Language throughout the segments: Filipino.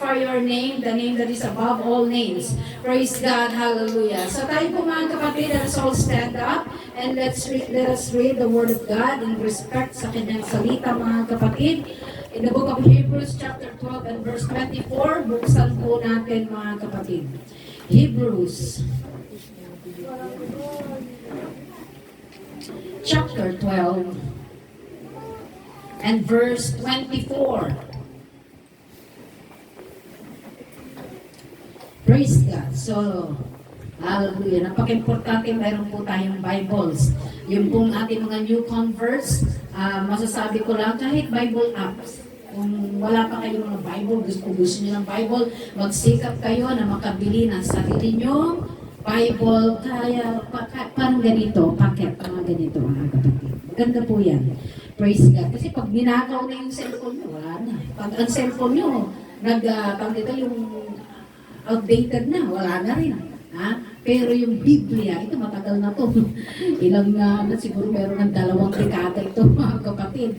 glorify your name, the name that is above all names. Praise God, hallelujah. So tayo po mga kapatid, let us all stand up and let us read the Word of God in respect sa kanyang salita mga kapatid. In the book of Hebrews chapter 12 and verse 24, buksan po natin mga kapatid. Hebrews chapter 12 and verse 24. Praise God. So, hallelujah. Napaka-importante mayroon po tayong Bibles. Yung pong ating mga new converts, masasabi ko lang, kahit Bible apps, kung wala pa kayong mga Bible, gusto nyo ng Bible, magsikap kayo na makabili ng sarili nyo Bible, parang ganito, packet, parang ganito mga kapatid. Maganda po yan. Praise God. Kasi pag ninakaw na yung cellphone nyo, wala na. Pag ang cellphone nyo, yung outdated na, wala na rin. Ha? Pero yung Biblia, ito matagal na to. Ilang siguro meron ng 2 dekada ito mga kapatid.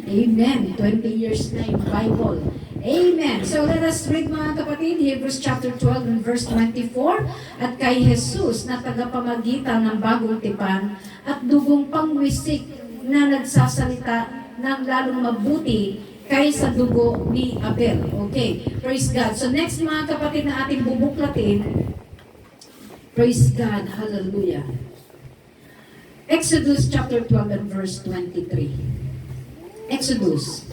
Amen. 20 years na yung Bible. Amen. So let us read mga kapatid, Hebrews chapter 12 and verse 24. At kay Jesus na tagapamagitan ng bagong tipan at dugong pangwisik na nagsasalita ng lalong mabuti kaysa dugo ni Abel. Okay, praise God. So next mga kapatid na ating bubuklatin, praise God, hallelujah. Exodus chapter 12 and verse 23. Exodus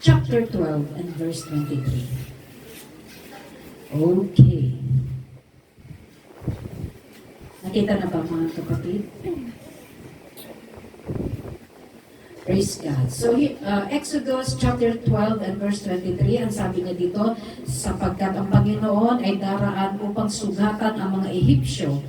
chapter 12 and verse 23. Okay. Nakita na ba mga kapatid? Praise God. So, Exodus chapter 12 and verse 23, ang sabi niya dito, sapagkat ang Panginoon ay daraan upang sugatan ang mga Ehipsyo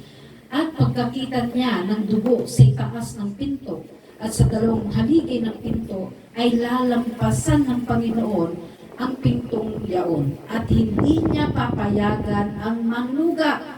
at pagkakita niya ng dugo sa itaas ng pinto at sa dalawang haligi ng pinto ay lalampasan ng Panginoon ang pintong yaon at hindi niya papayagan ang manuga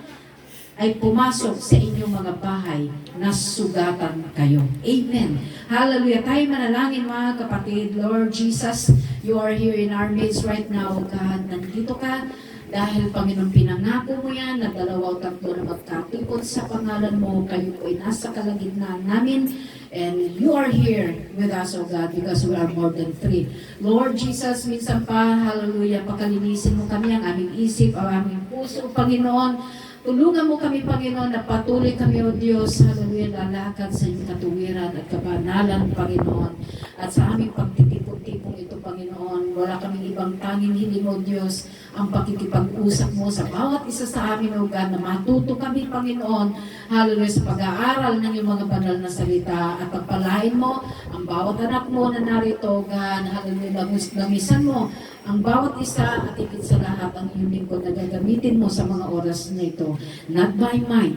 ay pumasok sa inyong mga bahay na sugatan kayo. Amen. Hallelujah. Tayo manalangin mga kapatid. Lord Jesus, you are here in our midst right now, God. Nandito ka dahil Panginoon pinangako mo yan na 2 o 3 na magkatipon sa pangalan mo. Kayo po ay nasa kalagitnaan namin. And you are here with us, O God, because we are more than 3. Lord Jesus, minsan pa, hallelujah, pakalinisin mo kami ang aming isip, ang aming puso, Panginoon. Tulungan mo kami, Panginoon, na patuloy kami, O Diyos, hallelujah, lalakad sa iyong katuwiran at kabanalan, Panginoon. At sa aming pagtitipon-tipong ito, Panginoon, wala kaming ibang tanging hiling, O Diyos, ang pakikipag-usap mo sa bawat isa sa amin, O God, na matuto kami, Panginoon, hallelujah, sa pag-aaral ng iyong mga banal na salita at pagpalain mo ang bawat anak mo na narito, O God, hallelujah, namisan mo ang bawat isa at higit sa lahat ang iyong lingkod na gagamitin mo sa mga oras na ito. Not by might,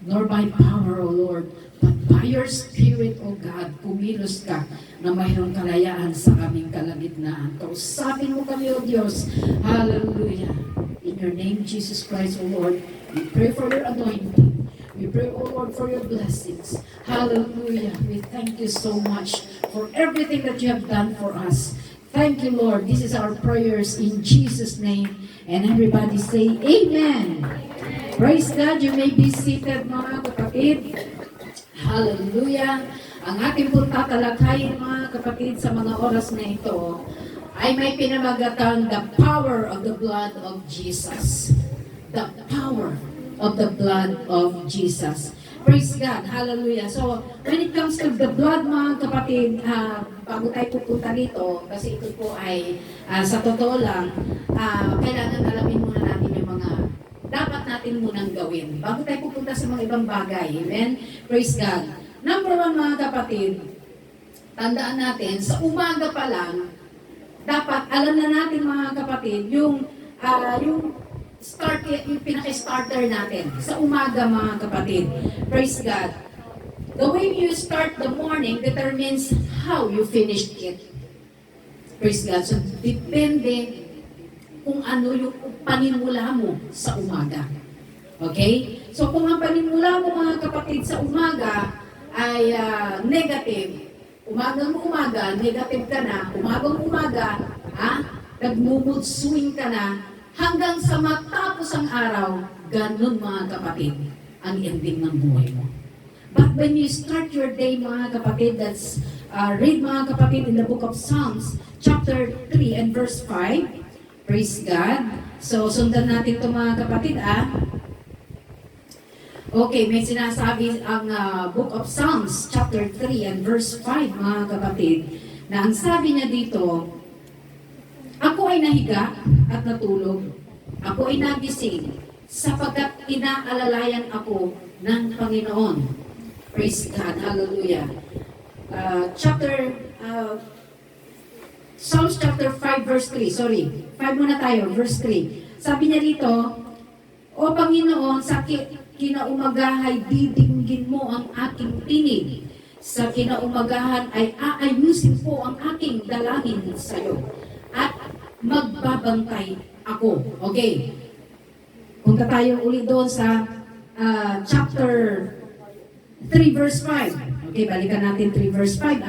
nor by power, O Lord, but by your Spirit, O God, kumilos ka na mayroong kalayaan sa aming kalagitnaan. Kausapin mo kami, O Diyos. Hallelujah. In your name, Jesus Christ, O Lord, we pray for your anointing. We pray, O Lord, for your blessings. Hallelujah. We thank you so much for everything that you have done for us. Thank you, Lord. This is our prayers in Jesus' name. And everybody say, Amen. Praise God. You may be seated, mga kapatid. Hallelujah. Ang ating pong tatalakayin, mga kapatid, sa mga oras na ito, ay may pinamagatang the power of the blood of Jesus. The power of the blood of Jesus. Praise God. Hallelujah. So, when it comes to the blood, mga kapatid, bago tayo pupunta dito, kasi ito po ay, sa totoo lang, kailangan alamin muna natin yung mga dapat natin munang gawin. Bago tayo pupunta sa mga ibang bagay. Amen? Praise God. Number 1, mga kapatid, tandaan natin, sa umaga pa lang, dapat alam na natin, mga kapatid, yung pinaka-starter natin sa umaga, mga kapatid. Praise God. The way you start the morning determines how you finished it. Praise God. So, depende kung ano yung panimula mo sa umaga. Okay? So, kung ang panimula mo, mga kapatid, sa umaga ay negative, umagang umaga, negative ka na, umagang umaga, nag-mood swing ka na, hanggang sa matapos ang araw, ganun mga kapatid, ang ending ng buhay mo. But when you start your day mga kapatid, that's read mga kapatid in the book of Psalms, chapter 3 and verse 5. Praise God. So, sundan natin ito mga kapatid Okay, may sinasabi ang book of Psalms, chapter 3 and verse 5 mga kapatid, na ang sabi niya dito, ako ay nahiga at natulog. Ako ay nagising sapagkat inaalalayan ako ng Panginoon. Praise God. Hallelujah. Psalms chapter 5 verse 3. Sorry. 5 muna tayo. Verse 3. Sabi niya dito, O Panginoon, sa kinaumagahay didinggin mo ang aking tinig. Sa kinaumagahan ay aayusin po ang aking dalangin sa iyo. At magbabantay ako. Okay. Punta tayo ulit doon sa chapter 3 verse 5. Okay, balikan natin 3 verse 5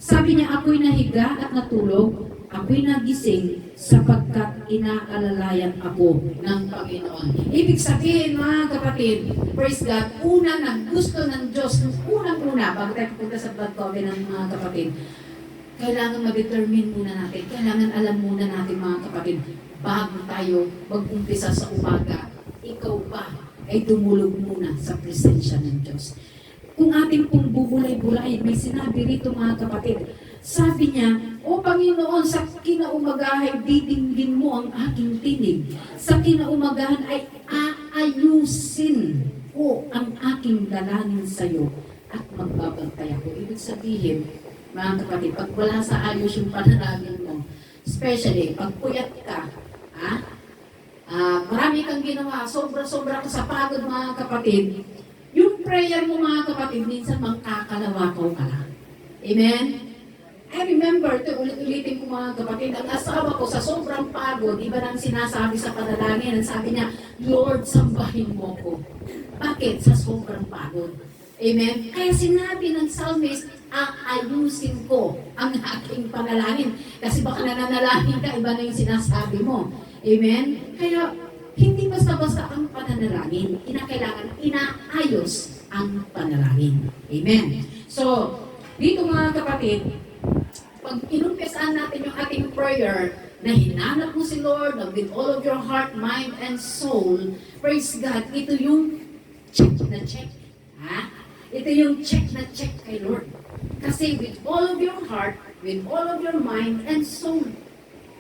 Sabi niya, ako'y nahiga at natulog, ako'y nagising sapagkat inaalalayan ako ng Panginoon. Ibig sabihin mga kapatid, praise God, una na gusto ng Diyos, unang-una, bago tayo pupunta sa blood covenant ng mga kapatid, kailangan ma-determine muna natin, kailangan alam muna natin mga kapatid, bago tayo mag-umpisa sa umaga, ikaw ba ay dumulog muna sa presensya ng Diyos. Kung ating pong bubulay-bulay, may sinabi rito mga kapatid, sabi niya, O Panginoon, sa kinaumagahan didinggin mo ang aking tinig. Sa kinaumagahan ay aayusin ko ang aking dalangin sa iyo at magbabantay ako. Ibig sabihin, mga kapatid, pag wala sa ayos yung panalangin mo, especially pag puyat ka, marami kang ginawa, sobra-sobra ka sa pagod mga kapatid, yung prayer mo mga kapatid, minsan magkakalawakaw ka lang. Amen? I remember, ulitin ko mga kapatid, ang asawa ko sa sobrang pagod, iba nang sinasabi sa panalangin, ang sabi niya, Lord, sambahin mo ko. Bakit? Sa sobrang pagod. Amen? Kaya sinabi ng psalmist, aayusin ko ang aking panalangin. Kasi baka nananalangin ka, iba na yung sinasabi mo. Amen? Kaya, hindi basta-basta ang pananalangin. Kailangan inaayos ang panalangin. Amen? So, dito mga kapatid, pag inumpisahan natin yung ating prayer, na hinanap mo si Lord with all of your heart, mind, and soul, praise God, ito yung check na check. Ito yung check na check kay Lord. Kasi with all of your heart, with all of your mind, and soul,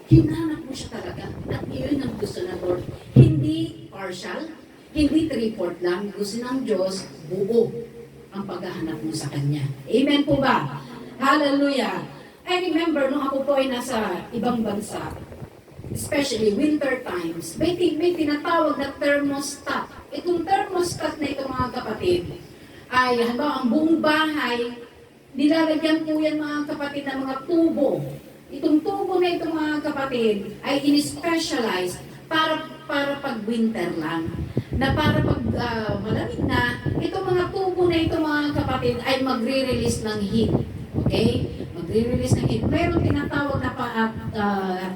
hinanap mo siya talaga. At iyon ang gusto ng Lord. Hindi partial, hindi 3/4 lang. Gusto ng Diyos, buo ang paghahanap mo sa Kanya. Amen po ba? Hallelujah! I remember, nung ako po ay nasa ibang bansa, especially winter times, may tinatawag na thermostat. Itong thermostat na ito mga kapatid, ay halimbawa ang buong bahay, nilalagyan po yan mga kapatid ng mga tubo. Itong tubo na ito mga kapatid ay in-specialize para pag winter lang. Na para pag malamig na, itong mga tubo na ito mga kapatid ay magre-release ng heat. Okay? Magre-release ng heat. Mayroon tinatawag na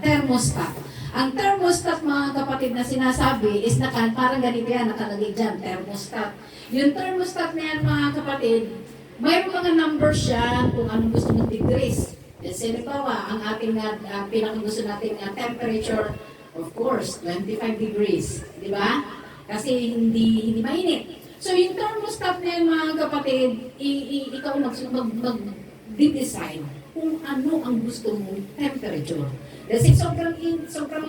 thermostat. Ang thermostat mga kapatid na sinasabi is parang ganito yan, nakalagay dyan, thermostat. Yung thermostat na yan mga kapatid, mayroon mga numbers yan kung anong gusto mong degrees. Halimbawa, ang ating pinakagusto nating temperature, of course, 25 degrees. Di ba? Kasi hindi mainit. So, yung thermostat na yan, mga kapatid, ikaw mag-decide kung ano ang gusto mong temperature. Kasi sobrang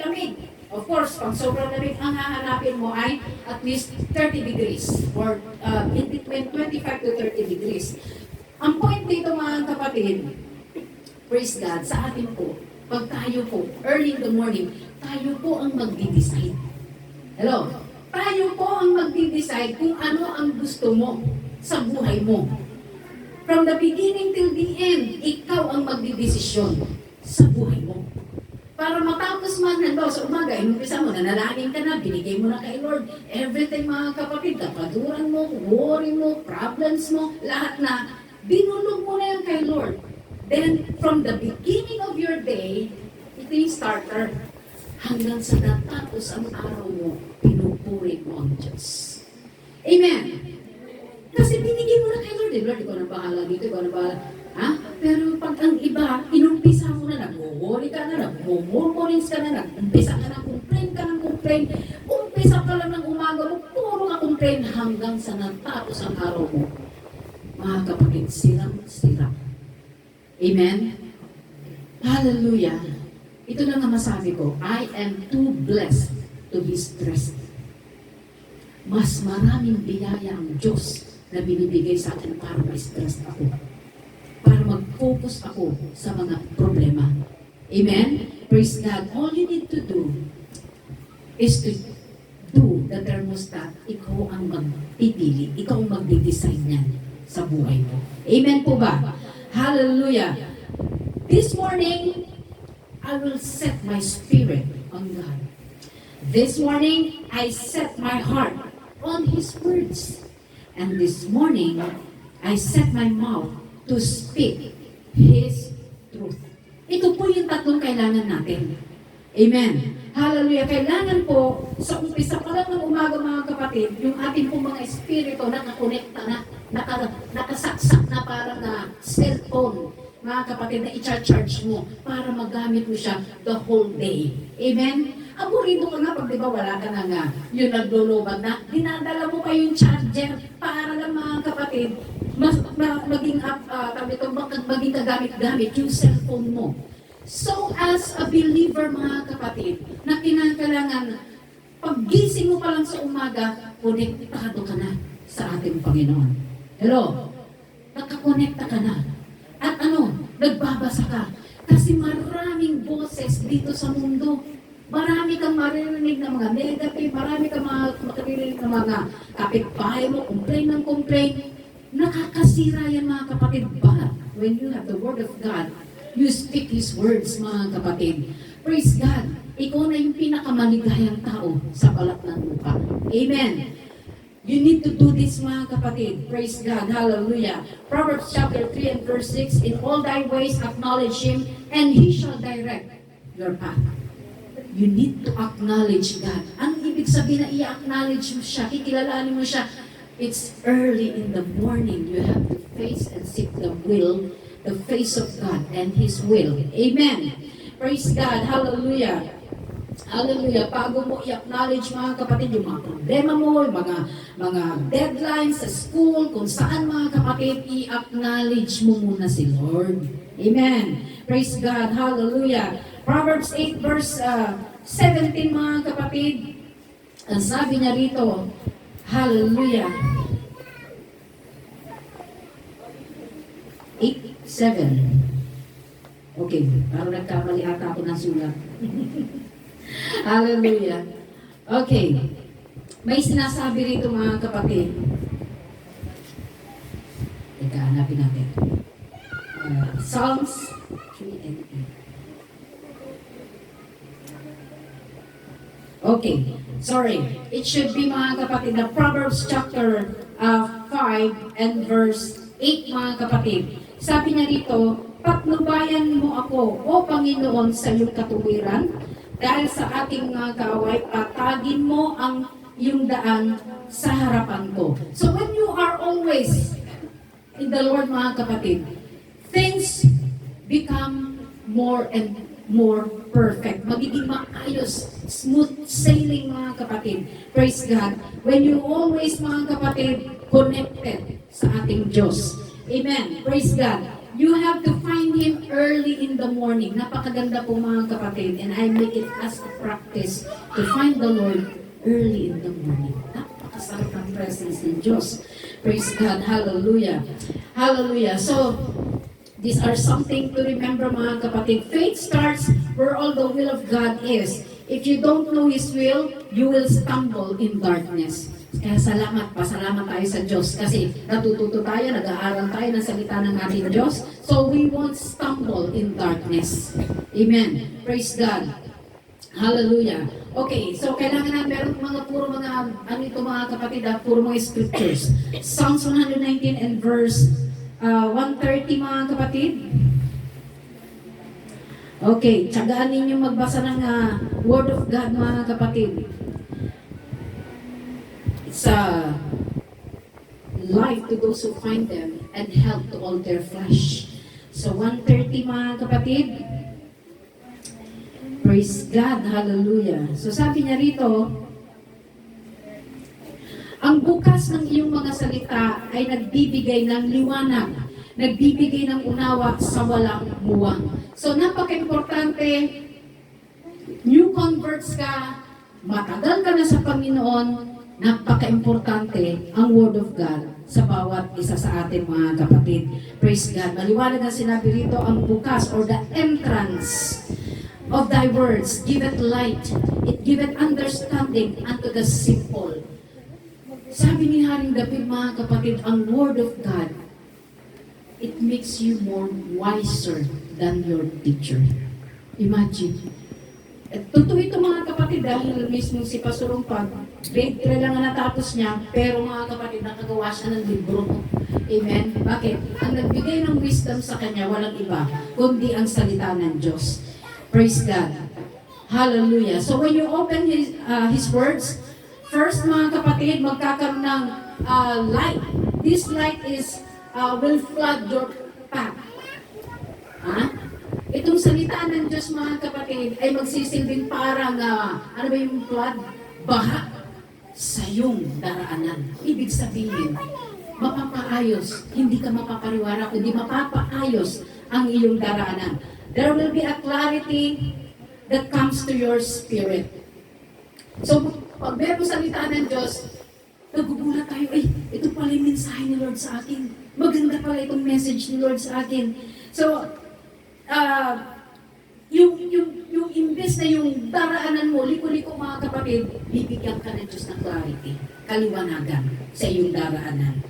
lamig. Of course, pag sobrang lamig, ang hahanapin mo ay at least 30 degrees or in between 25 to 30 degrees. Ang point dito, mga kapatid, praise God, sa atin po, pag tayo po, early in the morning, tayo po ang magdi-decide. Hello? Tayo po ang magdi-decide kung ano ang gusto mo sa buhay mo. From the beginning till the end, ikaw ang magdi-desisyon sa buhay mo. Para matapos man, sa umaga, inumpisa mo, nanalangin ka na, binigay mo na kay Lord, everything mga kapatid, kapaduran mo, worry mo, problems mo, lahat na, binulog mo na yan kay Lord. Then, from the beginning of your day, ito yung starter. hanggang sa natapos ang araw mo, pinupuri mo ang Diyos. Amen. Kasi binigyan mo na kay Lord. Lord, ikaw na bahala dito, ikaw na bahala. Ha? Pero pag ang iba, inumpisa mo na, nag-worry ka na, nag-murmurings ka na, nag-umpisa ka na, complain. Umpisa ka lang ng umaga mo, puro ka complain hanggang sa natapos ang araw mo. Mga kapatid, sirang-sira. Amen? Hallelujah. Ito lang ang masabi ko, I am too blessed to be stressed. Mas maraming biyaya ang Diyos na binibigay sa akin para ma-stress ako. Para mag-focus ako sa mga problema. Amen? Praise God. All you need to do is to do the thermostat. Ikaw ang magpipili. Ikaw ang magde-design yan sa buhay mo. Amen po ba? Hallelujah. This morning, I will set my spirit on God. This morning, I set my heart on His words. And this morning, I set my mouth to speak His truth. Ito po yung tatlong kailangan natin. Amen. Hallelujah. Kailangan po, sa umpisa pa lang ng umaga mga kapatid, yung ating pong mga espiritu nakakonekta na, nakasaksak na parang na cellphone, mga kapatid, na i-charge mo para magamit mo siya the whole day. Amen? Aburido ka nga pag di ba wala ka na nga, yung naglulubad na, dinadala mo pa yung charger para lang mga kapatid, maging kagamit-gamit yung cellphone mo. So as a believer mga kapatid, na kinakailangan, paggising mo pa lang sa umaga, konektado ka na sa ating Panginoon. Hello? Nakakonekta ka na. At nagbabasa ka. Kasi maraming boses dito sa mundo. Marami kang maririnig ng mga negative, marami kang maririnig ng mga kapitbahay mo, complain. Nakakasira yan mga kapatid. But when you have the Word of God, you speak His words mga kapatid. Praise God. Ikaw na yung pinakamaligayang tao sa balat ng lupa. Amen. You need to do this mga kapatid. Praise God. Hallelujah. Proverbs chapter 3 and verse 6, in all thy ways acknowledge Him, and He shall direct your path. You need to acknowledge God. Ang ibig sabihin na i-acknowledge mo siya, kikilalanin mo siya, it's early in the morning. You have to face and seek the face of God and His will. Amen. Praise God. Hallelujah. Hallelujah. Bago mo i-acknowledge mga kapatid yung mga problema mo, yung mga deadlines sa school, kung saan mga kapatid, i-acknowledge mo muna si Lord. Amen. Praise God. Hallelujah. Proverbs 8 verse 17 mga kapatid. Ang sabi niya rito, hallelujah. 8:7. Okay, parang nagkamali ata ako ng sulat. Hallelujah. Okay. May sinasabi rito mga kapatid. Teka, hanapin natin. Psalms 3 and 8. Okay. Sorry. It should be mga kapatid na Proverbs chapter 5 and verse 8 mga kapatid. Sabi niya rito, patnubayan mo ako, O Panginoon, sa iyong katuwiran. Dahil sa aking mga kaway, patagin mo ang iyong daan sa harapan ko. So when you are always in the Lord, mga kapatid, things become more and more perfect. Magiging maayos, smooth sailing, mga kapatid. Praise God. When you always, mga kapatid, connected sa ating Diyos. Amen. Praise God. You have to find Him early in the morning. Napakaganda po mga kapatid. And I make it as a practice to find the Lord early in the morning. Napakasarap ang presence ng Diyos. Praise God. Hallelujah. Hallelujah. So, these are something to remember mga kapatid. Faith starts where all the will of God is. If you don't know His will, you will stumble in darkness. Kaya pasalamat tayo sa Diyos kasi natututo tayo, nag-aaral tayo ng salita ng ating Diyos. So we won't stumble in darkness. Amen. Praise God. Hallelujah. Okay, so kailangan na meron puro mga kapatid, puro mga scriptures. Psalms 119 and verse 130 mga kapatid. Okay, tsagaan ninyo magbasa ng Word of God, mga kapatid. It's a life to those who find them and help to all their flesh. So 1:30 mga kapatid. Praise God, hallelujah. So sabi niya rito, ang bukas ng iyong mga salita ay nagbibigay ng liwanag, nagbibigay ng unawa sa walang muwang. So napaka-importante, new converts ka, matagal ka na sa Panginoon, napaka-importante ang Word of God sa bawat isa sa atin mga kapatid. Praise God. Maliwanag ang sinabi rito, ang bukas or the entrance of thy words giveth light, it giveth understanding unto the simple. Sabi ni Haring David, mga kapatid, ang Word of God, it makes you more wiser than your teacher. Imagine. At totoo ito mga kapatid, dahil mismo si Pastor Pag, grade 3 lang ang natapos niya, pero mga kapatid, nakagawa siya ng libro. Amen? Bakit? Ang nagbigay ng wisdom sa kanya, walang iba, kundi ang salita ng Diyos. Praise God. Hallelujah. So when you open His words, first mga kapatid, magkakaroon ng light. This light will flood your path. Itong salita ng Diyos mga kapatid ay magsisilbing parang, ano ba yung flood? Baha sa iyong daraanan. Ibig sabihin, mapapaayos, hindi ka mapapariwara, kundi mapapaayos ang iyong daraanan. There will be a clarity that comes to your spirit. So, pag meron salita ng Diyos, nagugulat tayo, ito pala yung mensahe ni Lord sa akin. Maganda pala itong message ni Lord sa akin. So, yung imbes na yung daraanan mo, liko-liko mga kapatid, bibigyan ka ng Diyos ng clarity, kaliwanagan sa iyong daraanan.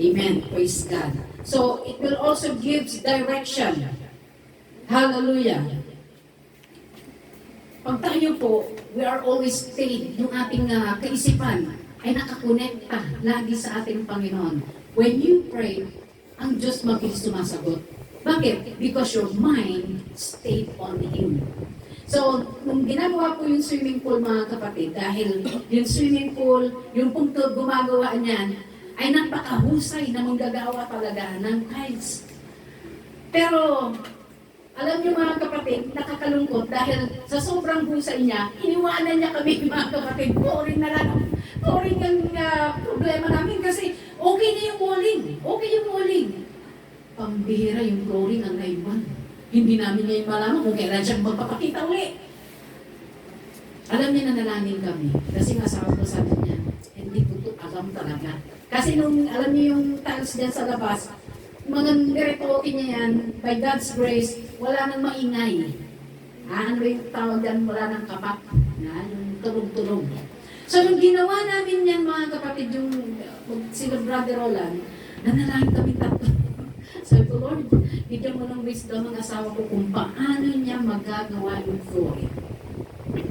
Amen. Praise God. So, it will also give direction. Hallelujah. Pag tayo po, we are always stayed, yung ating kaisipan ay nakakonekta lagi sa ating Panginoon. When you pray, ang Diyos mabilis sumasagot. Bakit? Because your mind stayed on Him. So, nung ginagawa po yung swimming pool mga kapatid, dahil yung swimming pool, yung pong gumagawa niyan, ay napakahusay na manggagawa talaga ng tiles. Pero, alam niyo mga kapatid, nakakalungkot dahil sa sobrang husay niya, iniwanan niya kami mga kapatid. Boring na lang. Boring ang problema namin kasi okay na yung walling. Okay yung walling. Pambihira yung flooring ang naiwan. Hindi namin ngayon malaman kung kailan siya magpapakita uli. Alam niya na nalangin kami. Kasi nga sabi ko sabi niya, hindi ko ito alam talaga. Kasi nung alam niyo yung tiles dyan sa labas, mga niretoke niya yan, by God's grace, wala nang maingay. Ano yung tawag dyan, wala nang kapak. Yung tulog-tulog. So, nung ginawa namin yan, mga kapatid, yung sila Brother Roland, nanalangin kami tatlo. Sabi ko, Lord, bigyan mo ng wisdom ang asawa ko kung paano niya magagawa yung flooring.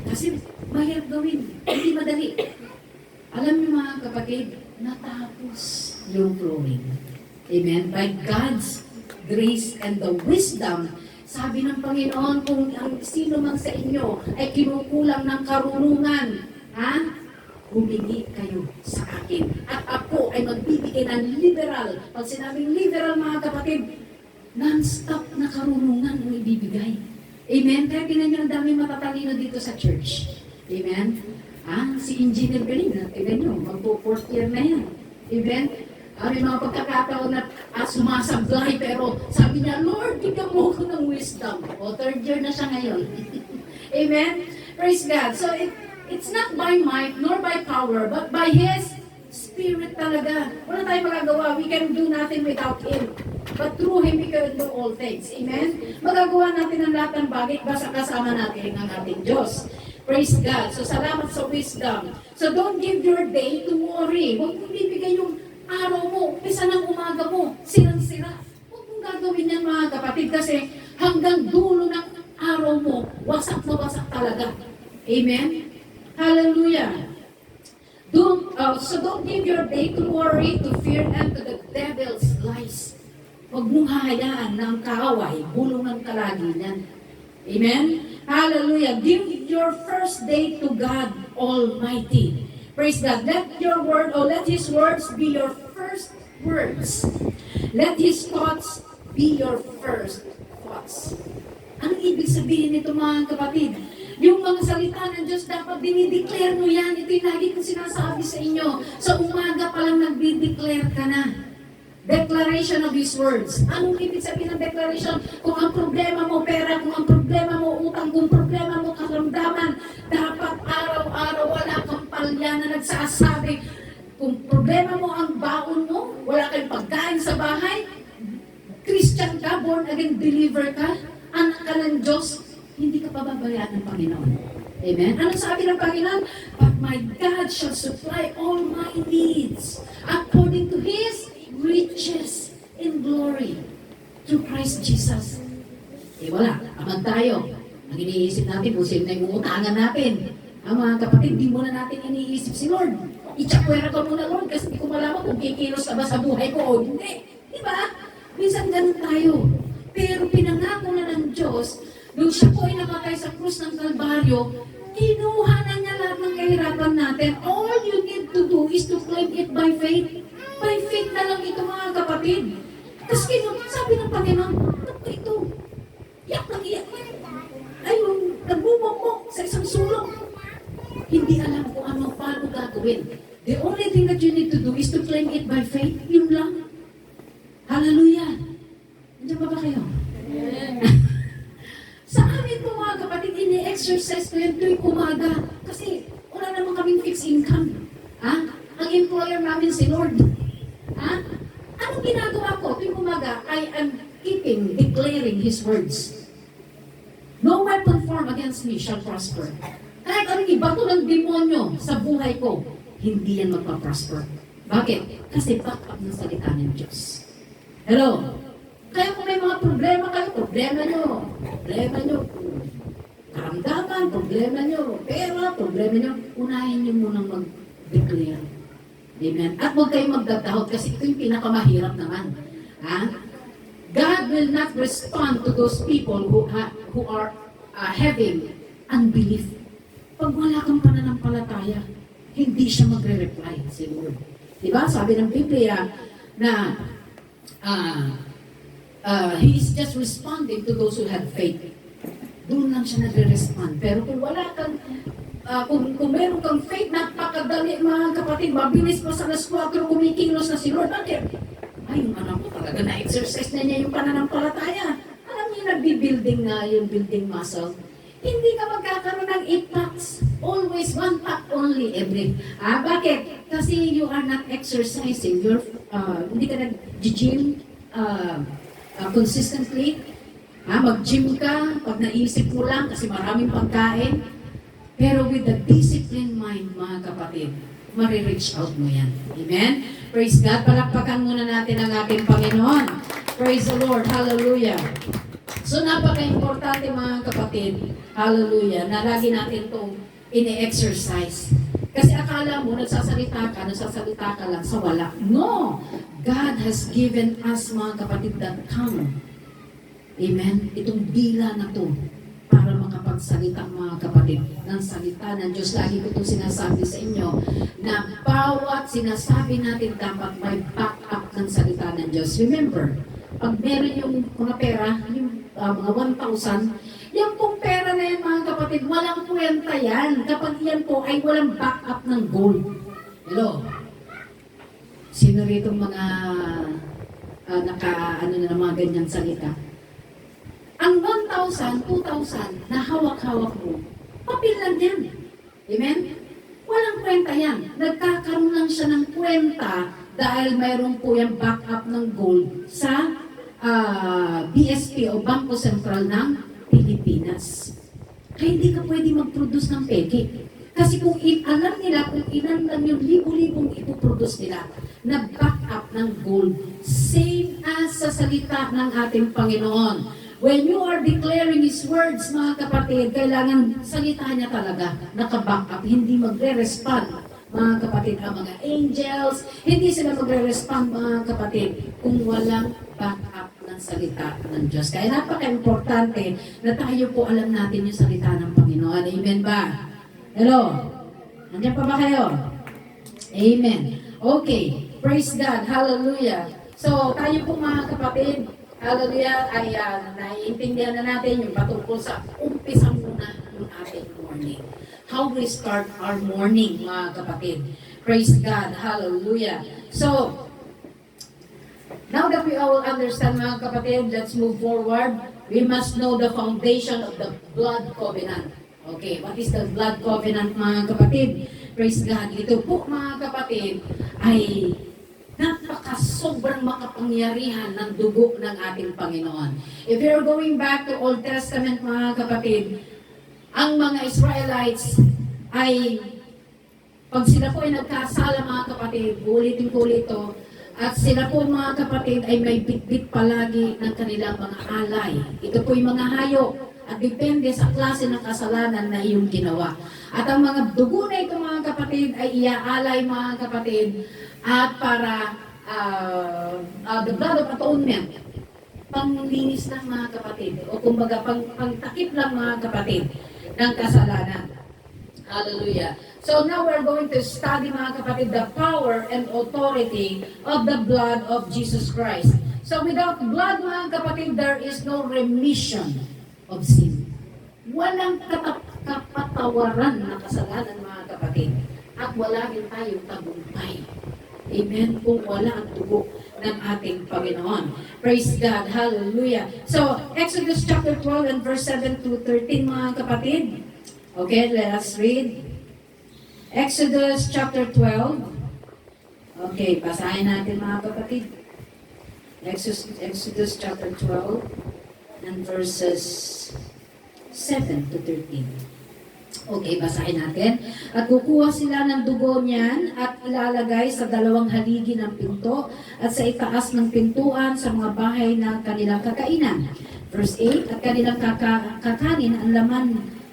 Kasi mahirap gawin, hindi madali. Alam niyo mga kapatid, natapos yung flooring. Amen? By God's grace and the wisdom, sabi ng Panginoon, kung ang sino man sa inyo ay kinukulang ng karunungan, humingi kayo sa akin. At ako ay magbibigay ng liberal. Pag sinabing liberal mga kapatid, non-stop na karunungan ang ibibigay. Amen? Kaya tingnan nyo ang dami matatalino dito sa church. Amen? Si Engineer Beling, tingnan nyo, magpo-4th year na yan. Amen? May mga pagkakataon na sumasablay, pero sabi niya, Lord, bigyan mo ko ng wisdom. O, 3rd year na siya ngayon. Amen? Praise God. So, it's not by might nor by power, but by His Spirit talaga. Wala tayong magagawa. We can do nothing without Him. But through Him, we can do all things. Amen? Magagawa natin ang lahat ng bagay basta kasama natin ang ating Diyos. Praise God. So, salamat sa wisdom. So, don't give your day to worry. Huwag mong bibigay yung araw mo, umpisa ng umaga mo, sirang-sira. Huwag mong gagawin yan mga kapatid kasi hanggang dulo ng araw mo, wasak na wasak talaga. Amen? Hallelujah. So don't give your day to worry, to fear, and to the devil's lies. Huwag mong hahayaan na ang kaaway, bulungan ka lagi niyan. Amen? Hallelujah. Give your first day to God Almighty. Praise God. Let your word, or let His words be your first words. Let His thoughts be your first thoughts. Anong ibig sabihin nito mga kapatid? Yung mga salita ng Diyos, dapat dinideclare mo yan. Ito yung lagi kong sinasabi sa inyo. Sa umaga pa lang nagdi-declare ka na. Declaration of His words. Anong ibig sabihin ng declaration? Kung ang problema mo pera, kung ang problema mo utang, kung problema mo karamdaman, dapat araw-araw wala kang palya na nagsasabi. Kung problema mo ang baon mo, wala kang pagkain sa bahay, Christian ka, born again believer ka, anak ka ng Diyos, hindi ka pababayaan ng Panginoon. Amen? Ano sabi ng Panginoon? But my God shall supply all my needs according to His riches in glory through Christ Jesus. Eh wala, amag tayo. Ang iniisip natin kung sino na yung uutangan natin. Ang mga kapatid, di muna natin iniisip si Lord. Itsakwera ko muna, Lord, kasi di ko malaman kung kikilos ka ba sa buhay ko o hindi. Di ba? Minsan ganun tayo. Pero pinangako na ng Diyos, nung siya po ay namatay sa krus ng Kalbaryo, kinuha na niya lahat ng kahirapan natin. All you need to do is to claim it by faith. By faith na lang ito mga kapatid. Tapos sabi ng Panginoon, ito, iyak ng iyak. Ayun, nagbubok mo sa isang sulong. Hindi alam kung ano, paano gagawin. The only thing that you need to do is to claim it by faith. Yun lang. Hallelujah. Nandiyan ba kayo? Sa amin po mga kapatid, ini-exercise ko yan tuwing umaga. Kasi wala naman kaming fixed income. Ang employer namin si Lord. Anong ginagawa ko tuwing umaga? I am declaring His words. No weapon formed against me shall prosper. Kahit anong ibato ng demonyo sa buhay ko, hindi yan magpa-prosper. Bakit? Kasi back up ng salita ng Diyos. Hello? Kaya kung may mga problema kayo, problema nyo, karamdaman, problema nyo, pera, problema nyo, unahin nyo munang mag-declare. Amen? At huwag kayong magdadahot kasi ito yung pinakamahirap naman. God will not respond to those people who are having unbelief. Pag wala kang pananampalataya, hindi siya magre-reply si Lord. Diba? Sabi ng Biblia na He is just responding to those who have faith. Doon lang siya nagre-respond. Pero kung wala kang, kung meron kang faith, napakadali mga kapatid, mabilis pa sa alas 4, kumikilos na si Lord. Bakit? Ay, yung anak ko talaga na-exercise na niya yung pananampalataya. Alam niyo, nagbi-building na yung building muscle. Hindi ka magkakaroon ng 8 packs. Always 1 pack only every. Bakit? Kasi you are not exercising. Hindi ka nag-gym consistently. Mag-gym ka pag naisip mo lang kasi maraming pagkain. Pero with the disciplined mind, mga kapatid, marireach out mo yan. Amen? Praise God. Palakpakan muna natin ang ating Panginoon. Praise the Lord. Hallelujah. So napaka-importante mga kapatid, hallelujah, na lagi natin itong ini-exercise. Kasi akala mo, nagsasalita ka lang sa wala. No! God has given us mga kapatid that tongue. Amen? Itong dila na to para makapagsalita mga kapatid ng salita ng Diyos. Lagi ko itong sinasabi sa inyo na bawat sinasabi natin dapat may back-up ng salita ng Diyos. Remember, pag meron yung mga pera, yung mga 1,000, yung pong pera na yan mga kapatid, walang kwenta yan. Kapag yan po ay walang backup ng gold. Hello? Sino rito mga na mga ganyang salita? Ang 1,000, 2,000 na hawak-hawak mo, papel lang yan. Amen? Walang kwenta yan. Nagkakaroon lang siya ng kwenta dahil mayroon po yung backup ng gold sa BSP o Bangko Sentral ng Pilipinas. Kaya hindi ka pwede mag-produce ng peke. Kasi kung alam nila kung ilan lang yung libo-libong ipoproduce nila na backup ng gold, same as sa salita ng ating Panginoon. When you are declaring His words, mga kapatid, kailangan salita niya talaga, naka-backup, hindi magre-respond mga kapatid, ang mga angels, hindi sila magre-respond, mga kapatid, kung walang backup ng salita ng Diyos. Kaya napaka-importante na tayo po alam natin yung salita ng Panginoon. Amen ba? Hello? Nandiyan pa ba kayo? Amen. Okay. Praise God. Hallelujah. So, tayo po mga kapatid, hallelujah, ay naiintindihan na natin yung patungkol sa umpisa muna ng ating morning. How we start our morning, mga kapatid. Praise God. Hallelujah. So, now that we all understand, mga kapatid, let's move forward. We must know the foundation of the blood covenant. Okay, what is the blood covenant, mga kapatid? Praise God. Ito po, mga kapatid, ay napaka-sobrang makapangyarihan ng dugo ng ating Panginoon. If you're going back to Old Testament, mga kapatid, ang mga Israelites ay, pag sila po ay nagkasala, mga kapatid, ulitin-ulit ito, at sila po, mga kapatid, ay may bitbit palagi ng kanilang mga alay. Ito po yung mga hayop, at depende sa klase ng kasalanan na iyong ginawa. At ang mga dugo na ito, mga kapatid, ay iaalay, mga kapatid, at para the blood of atonement, panglinis ng mga kapatid, o kumbaga pangtakip lang, mga kapatid, ng kasalanan. Hallelujah. So now we're going to study, mga kapatid, the power and authority of the blood of Jesus Christ. So without blood, mga kapatid, there is no remission of sin. Walang kapatawaran na kasalanan, mga kapatid. At wala rin tayong tagumpay. Amen. Kung wala ang dugo ng ating Panginoon. Praise God. Hallelujah. So, Exodus chapter 12 and verse 7 to 13, mga kapatid. Okay, let us read. Exodus chapter 12. Okay, basahin natin, mga kapatid. Exodus chapter 12 and verses 7 to 13. Okay, basahin natin. At kukuha sila ng dugo niyan at ilalagay sa dalawang haligi ng pinto at sa itaas ng pintuan sa mga bahay na kanilang kakainan. Verse 8, at kanilang kakanin ang laman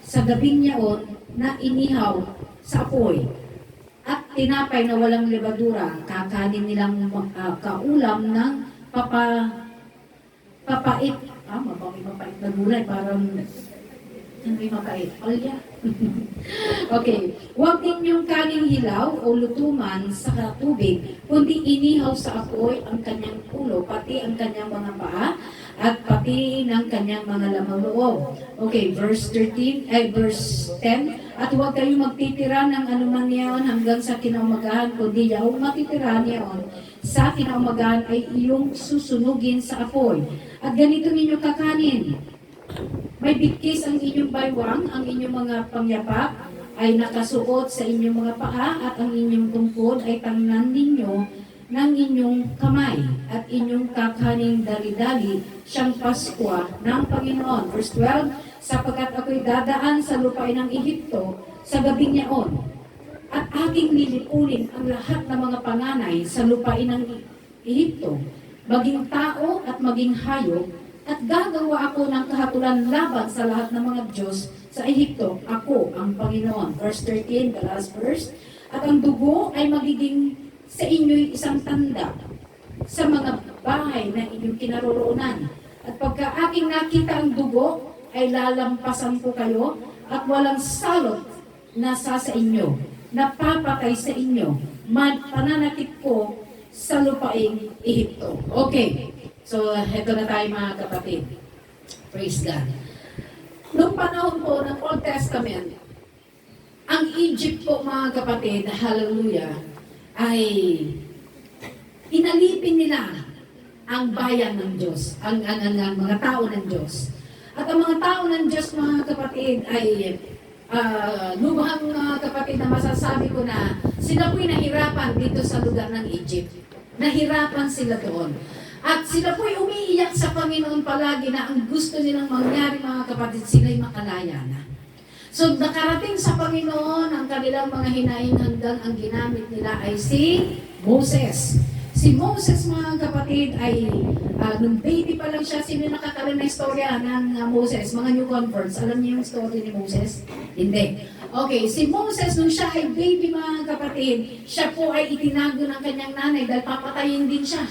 sa gabing yaon na inihaw sa apoy. At tinapay na walang lebadura, kakanin nilang kaulam ng papait. Mapait na gulay, parang may mapait. Olya. Okay. Huwag ninyong kaning hilaw o lutuman sa tubig, kundi inihaw sa apoy ang kanyang ulo, pati ang kanyang mga paa, at pati ng kanyang mga lamang loob. Okay, verse 10. At huwag kayong magtitira ng anuman niyaon hanggang sa kinaumagahan, kundi yung matitira niyaon sa kinaumagahan ay iyong susunugin sa apoy. At ganito ninyo kakanin. May bigkis ang inyong baywang, ang inyong mga pangyapak ay nakasuot sa inyong mga paa, at ang inyong tungkod ay tangnan ninyo ng inyong kamay, at inyong kakaning dali-dali siyang Paskwa ng Panginoon. Verse 12, sapagkat ako'y dadaan sa lupain ng Ehipto sa gabing yaon, at aking lilipulin ang lahat ng mga panganay sa lupain ng Ehipto, maging tao at maging hayop, at gagawa ako ng kahatulan laban sa lahat ng mga Diyos sa Ehipto. Ako ang Panginoon. Verse 13, the last verse. At ang dugo ay magiging sa inyo'y isang tanda sa mga bahay na inyong kinaroroonan. At pagka aking nakita ang dugo, ay lalampasan ko kayo, at walang salot na sa inyo, napapatay sa inyo, pananakit ko sa lupaing Ehipto. Okay. So, heto na tayo, mga kapatid. Praise God. Noong panahon po ng Old Testament, ang Egypt po, mga kapatid, hallelujah, ay inalipin nila ang bayan ng Diyos, ang mga tao ng Diyos. At ang mga tao ng Diyos, mga kapatid, ay lubhang, mga kapatid, na masasabi ko na sila po'y nahirapan dito sa lugar ng Egypt. Nahirapan sila doon. At sila po'y umiiyak sa Panginoon palagi na ang gusto nilang mangyari, mga kapatid, sila'y makalaya na. So, nakarating sa Panginoon ang kanilang mga hinaing hanggang ang ginamit nila ay si Moses. Si Moses, mga kapatid, ay nung baby pa lang siya, sino nakakaroon na istorya ng Moses? Mga new converts. Alam niyo yung story ni Moses? Hindi. Okay, si Moses, nung siya ay baby mga kapatid, siya po ay itinago ng kanyang nanay dahil papatayin din siya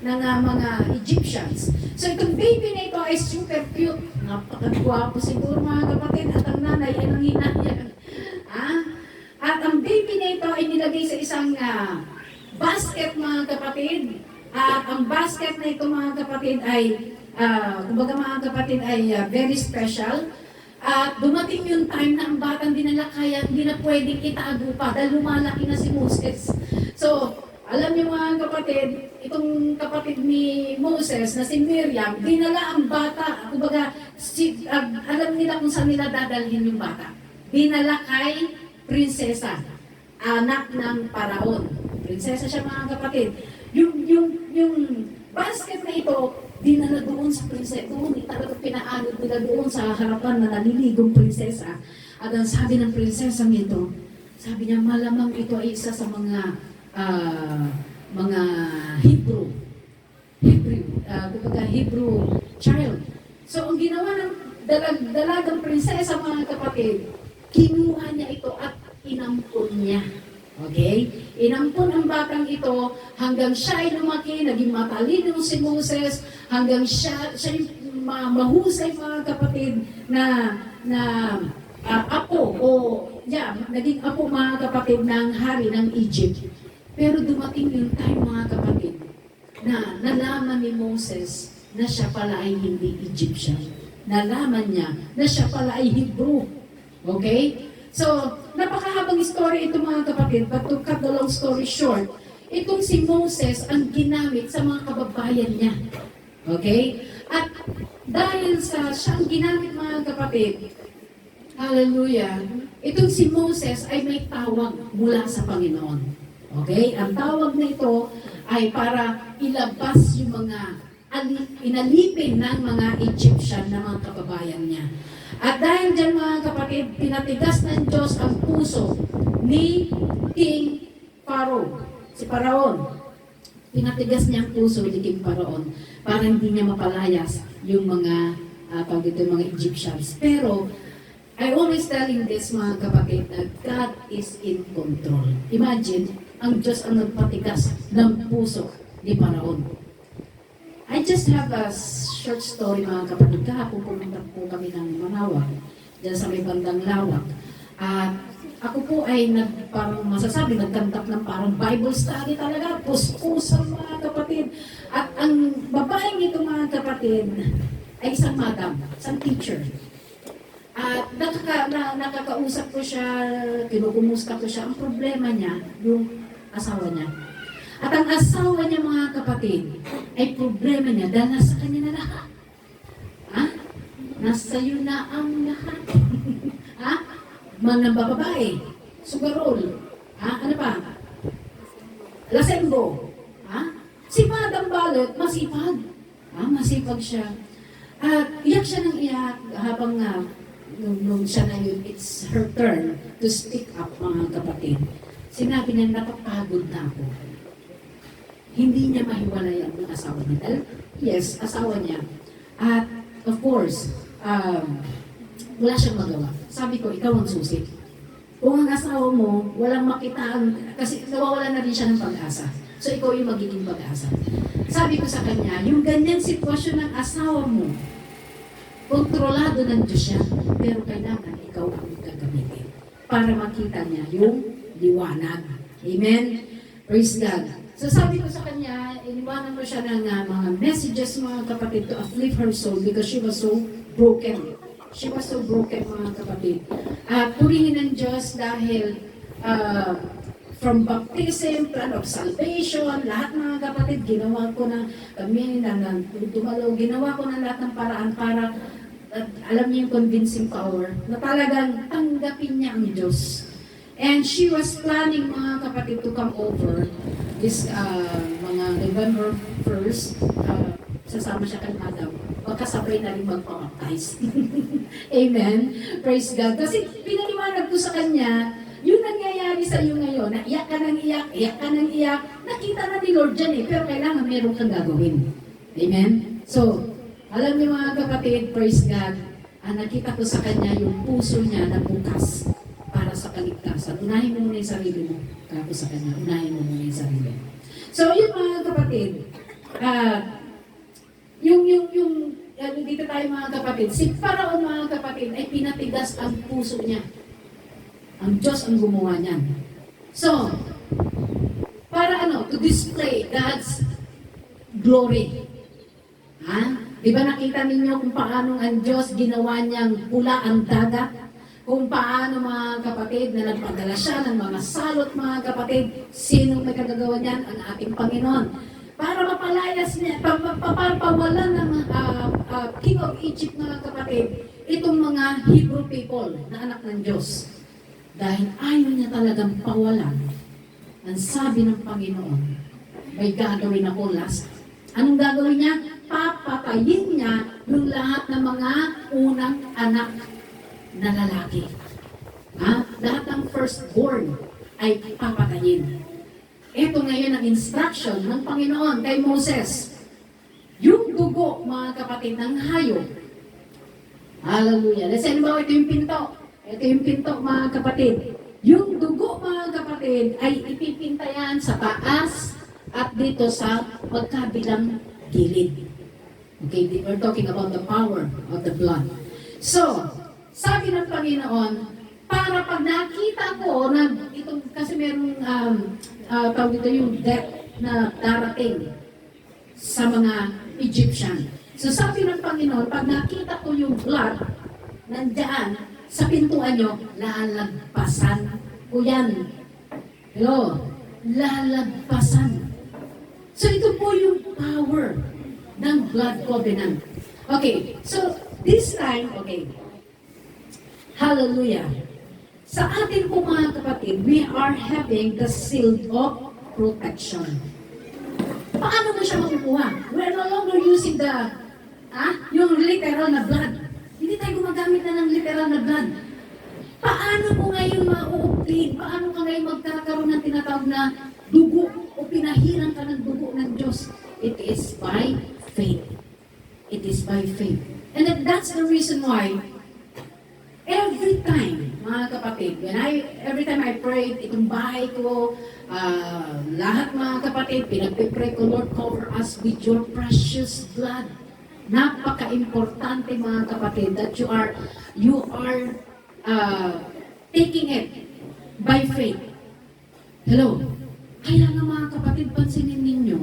ng mga Egyptians. So itong baby na ito ay super cute. Napakagwapo siguro mga kapatid at ang nanay ay nanginayang. At ang baby na ito ay nilagay sa isang basket mga kapatid. At ang basket na ito mga kapatid ay, kumbaga mga kapatid ay very special. At dumating yung time na ang batang dinala kaya hindi na pwedeng itago pa dahil lumalaki na si Moses. So, alam niyo mga kapatid, itong kapatid ni Moses na si Miriam, dinala ang bata. Kumbaga, alam nila kung saan nila dadalhin yung bata. Dinala kay prinsesa, anak ng Paraon. Prinsesa siya mga kapatid. Yung basket na ito, dinala doon sa prinsesa. Doon, talaga pinaanod nila doon sa harapan na naliligong prinsesa. At ang sabi ng prinsesang ito, sabi niya, malamang ito ay isa sa mga Hebrew child. So, ang ginawa ng dalagang prinsesa, mga kapatid, kinuha niya ito at inampun niya. Okay? Inampun ang batang ito hanggang siya ay lumaki, naging matalino si Moses, hanggang siya yung mahusay mga kapatid na apo naging apo mga kapatid ng hari ng Egypt. Pero dumating yung time mga kapatid na nalaman ni Moses na siya pala ay hindi Egyptian. Nalaman niya na siya pala ay Hebrew. Okay? So, napakahabang story ito mga kapatid, but to cut the long story short, itong si Moses ang ginamit sa mga kababayan niya. Okay? At dahil sa siyang ginamit mga kapatid, hallelujah, itong si Moses ay may tawag mula sa Panginoon. Okay? Ang tawag na ito ay para ilabas yung mga inalipin ng mga Egyptian na mga kababayan niya. At dahil dyan mga kapatid, pinatigas ng Diyos ang puso ni King Pharaoh, si Paraon. Pinatigas niya ang puso ni King Paraon para hindi niya mapalayas yung mga mga Egyptians. Pero I always telling this mga kapatid na God is in control. Imagine, ang Diyos ang nagpatigas ng puso ni Paraon. I just have a short story mga kapatid. Kahapon pumunta po kami ng Manawag, dyan sa may bandang Lawak. At ako po ay parang masasabi, nagkantak ng parang Bible study talaga, puspusan mga kapatid. At ang babaeng ito mga kapatid ay isang madam, isang teacher. At nakakausap ko siya, kinukumusta ko siya. Ang problema niya, yung asawa niya. At ang asawa niya mga kapatid, ay problema niya dahil nasa kanya na lahat. Nasa iyo na ang lahat. Mga babae, sugarol, ano pa? Lasenggo. Si Madam Balot, masipag. Masipag siya. At iyak siya ng iyak habang nung siya na yun, it's her turn to speak up mga kapatid. Sinabi niya, napapagod na ako. Hindi niya mahiwalay ang asawa niya. Dahil, yes, asawa niya. At, of course, wala siyang magawa. Sabi ko, ikaw ang susi. Kung ang asawa mo, walang makitaan, kasi nawawala na rin siya ng pag-asa. So, ikaw yung magiging pag-asa. Sabi ko sa kanya, yung ganyang sitwasyon ng asawa mo, kontrolado ng Diyos siya, pero kailangan ikaw ang gagamitin para makita niya yung liwanag. Amen? Praise God. So sabi ko sa kanya, iniwanan mo siya ng mga messages mga kapatid to uplift her soul because she was so broken. She was so broken mga kapatid. Purihin ng Diyos dahil from baptism, plan of salvation, lahat mga kapatid, ginawa ko na kami na dumalaw, ginawa ko na lahat ng paraan para alam niyo yung convincing power na talagang tanggapin niya ang Diyos. And she was planning mga kapatid to come over this mga November 1st, sasama siya kay Madam. Magkasabay na rin magpapaptize. Amen? Praise God. Kasi pinaliwanag ko sa kanya, yung nangyayari sa iyo ngayon, na iyak ka ng iyak, iyak ka ng iyak, nakita na ni Lord dyan pero kailangan meron kang gagawin. Amen? So, alam niyo mga kapatid, praise God, nakita ko sa kanya yung puso niya na bukas para kaligtasan. Unahin mo muna yung sarili mo. Kako sa Kanya, unahin mo muna yung sarili. So, yun mga kapatid, dito tayo mga kapatid, si Faraon mga kapatid ay pinatigas ang puso niya. Ang Diyos ang gumawa niyan. So, para to display God's glory. Ha? Di ba nakita ninyo kung paano ang Diyos ginawa niyang pula ang dagat? Kung paano mga kapatid na nagpadala siya ng mga salot mga kapatid, sinong may kagagawa niyan? Ang ating Panginoon. Para mapalayas niya, papawalan ng King of Egypt mga kapatid, itong mga Hebrew people na anak ng Diyos. Dahil ayaw niya talagang pawalan. Ang sabi ng Panginoon, may gagawin ako last. Anong gagawin niya? Papatayin niya yung lahat ng mga unang anak na lalaki. Lahat ng firstborn ay papatayin. Ito ngayon ang instruction ng Panginoon kay Moses. Yung dugo, mga kapatid, ng hayop. Hallelujah. Listen mo, ito yung pinto. Ito yung pinto, mga kapatid. Yung dugo, mga kapatid, ay ipipintayan sa taas at dito sa magkabilang gilid. Okay, we're talking about the power of the blood. So, sabi ng Panginoon, para pag nakita ko na itong, kasi merong tawag dito yung death na darating sa mga Egyptian. So sabi ng Panginoon, pag nakita ko yung blood nandyan sa pintuan nyo, lalagpasan ko yan. Hello? Lalagpasan. So ito po yung power ng blood covenant. Okay, so this time, okay, hallelujah. Sa atin po mga kapatid, we are having the shield of protection. Paano mo siya makukuha? We are no longer using yung literal na blood. Hindi tayo gumagamit na ng literal na blood. Paano mo ngayon ma-obtain? Paano ka ngayon magkakaroon ng tinatawag na dugo o pinahiran ka ng dugo ng Diyos? It is by faith. It is by faith. And that's the reason why every time, mga kapatid, every time I pray, itong bahay ko, lahat mga kapatid, pinagpipray ko, Lord, cover us with your precious blood. Napaka-importante mga kapatid that you are taking it by faith. Hello? Kaya nga mga kapatid, pansinin ninyo,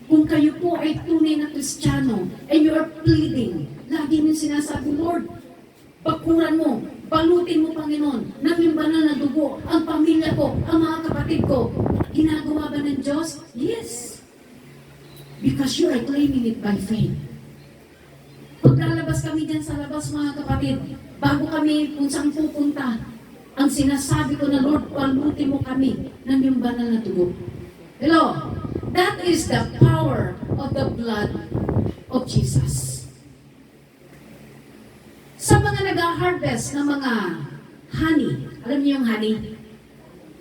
kung kayo po ay tunay na Kristiyano and you are pleading, lagi nyo sinasabi, Lord, bakuran mo, balutin mo, Panginoon, ng yung banal na dugo, ang pamilya ko, ang mga kapatid ko. Ginagawa ba ng Diyos? Yes. Because you are claiming it by faith. Paglalabas kami dyan sa labas, mga kapatid, bago kami kung saan pupunta, ang sinasabi ko na, Lord, balutin mo kami ng yung banal na dugo. Hello? That is the power of the blood of Jesus. Sa mga nag-harvest ng mga honey, alam niyo yung honey?